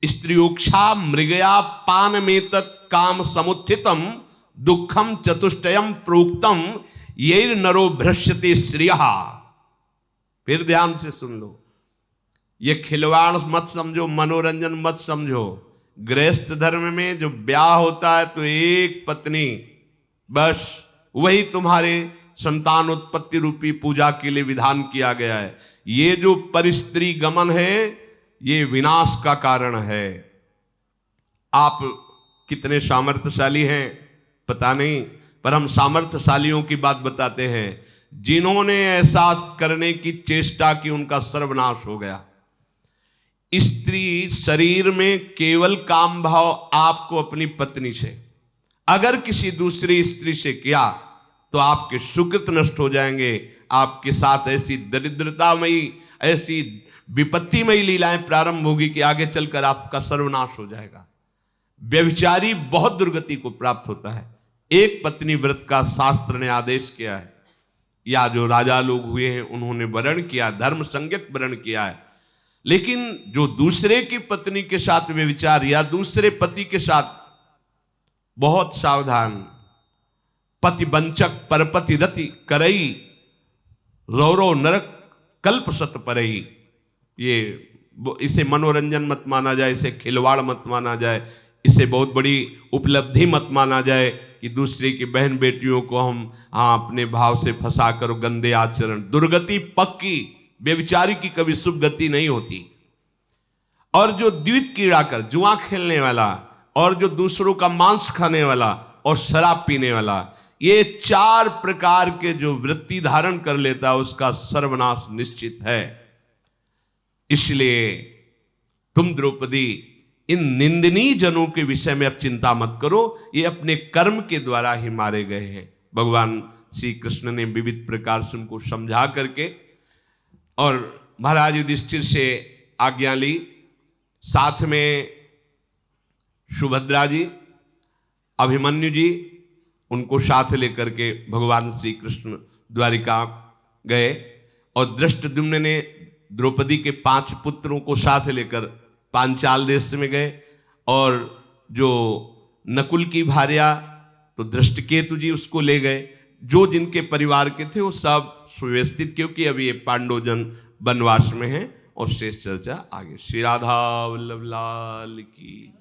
स्त्रियोक्षा मृगया पान में तत् काम समुत्थितम दुखम चतुष्टयम प्रोक्तम ये नरो भ्रश्यते श्रिया। फिर ध्यान से सुन लो, ये खिलवाड़ मत समझो, मनोरंजन मत समझो। गृहस्थ धर्म में जो ब्याह होता है, तो एक पत्नी बस, वही तुम्हारे संतान उत्पत्ति रूपी पूजा के लिए विधान किया गया है। ये जो परिस्त्री गमन है, ये विनाश का कारण है। आप कितने सामर्थ्यशाली हैं पता नहीं, पर हम सामर्थ्यशालियों की बात बताते हैं, जिन्होंने ऐसा करने की चेष्टा की, उनका सर्वनाश हो गया। स्त्री शरीर में केवल काम भाव आपको अपनी पत्नी से, अगर किसी दूसरी स्त्री से किया तो आपके सुकृत नष्ट हो जाएंगे। आपके साथ ऐसी दरिद्रतामयी, ऐसी विपत्तिमयी लीलाएं प्रारंभ होगी कि आगे चलकर आपका सर्वनाश हो जाएगा। व्यभिचारी बहुत दुर्गति को प्राप्त होता है। एक पत्नी व्रत का शास्त्र ने आदेश किया है, या जो राजा लोग हुए हैं उन्होंने वर्ण किया, धर्म संज्ञक वर्ण किया है। लेकिन जो दूसरे की पत्नी के साथ व्यभिचार, या दूसरे पति के साथ, बहुत सावधान। पति वंचक परपति रति करई, रौरव नरक कल्प सत परई। ये इसे मनोरंजन मत माना जाए, इसे खिलवाड़ मत माना जाए, इसे बहुत बड़ी उपलब्धि मत माना जाए कि दूसरे की बहन बेटियों को हम अपने भाव से फंसा कर गंदे आचरण। दुर्गति पक्की, व्यभिचारी की कभी शुभ गति नहीं होती। और जो द्वित कीड़ा कर, जुआ खेलने वाला, और जो दूसरों का मांस खाने वाला, और शराब पीने वाला, ये चार प्रकार के जो वृत्ति धारण कर लेता है, उसका सर्वनाश निश्चित है। इसलिए तुम द्रौपदी, इन निंदनीय जनों के विषय में अब चिंता मत करो, ये अपने कर्म के द्वारा ही मारे गए हैं। भगवान श्री कृष्ण ने विविध प्रकार से उनको समझा करके, और महाराज युधिष्ठिर से आज्ञा ली। साथ में सुभद्रा जी, अभिमन्यु जी, उनको साथ लेकर के भगवान श्री कृष्ण द्वारिका गए। और धृष्टद्युम्न ने द्रौपदी के 5 पुत्रों को साथ लेकर पांचाल देश में गए। और जो नकुल की भार्या, तो धृष्टकेतु जी, उसको ले गए। जो जिनके परिवार के थे वो सब सुव्यवस्थित, क्योंकि अभी ये पांडवजन वनवास में हैं। और शेष चर्चा आगे। श्री राधा वल्लभ लाल की।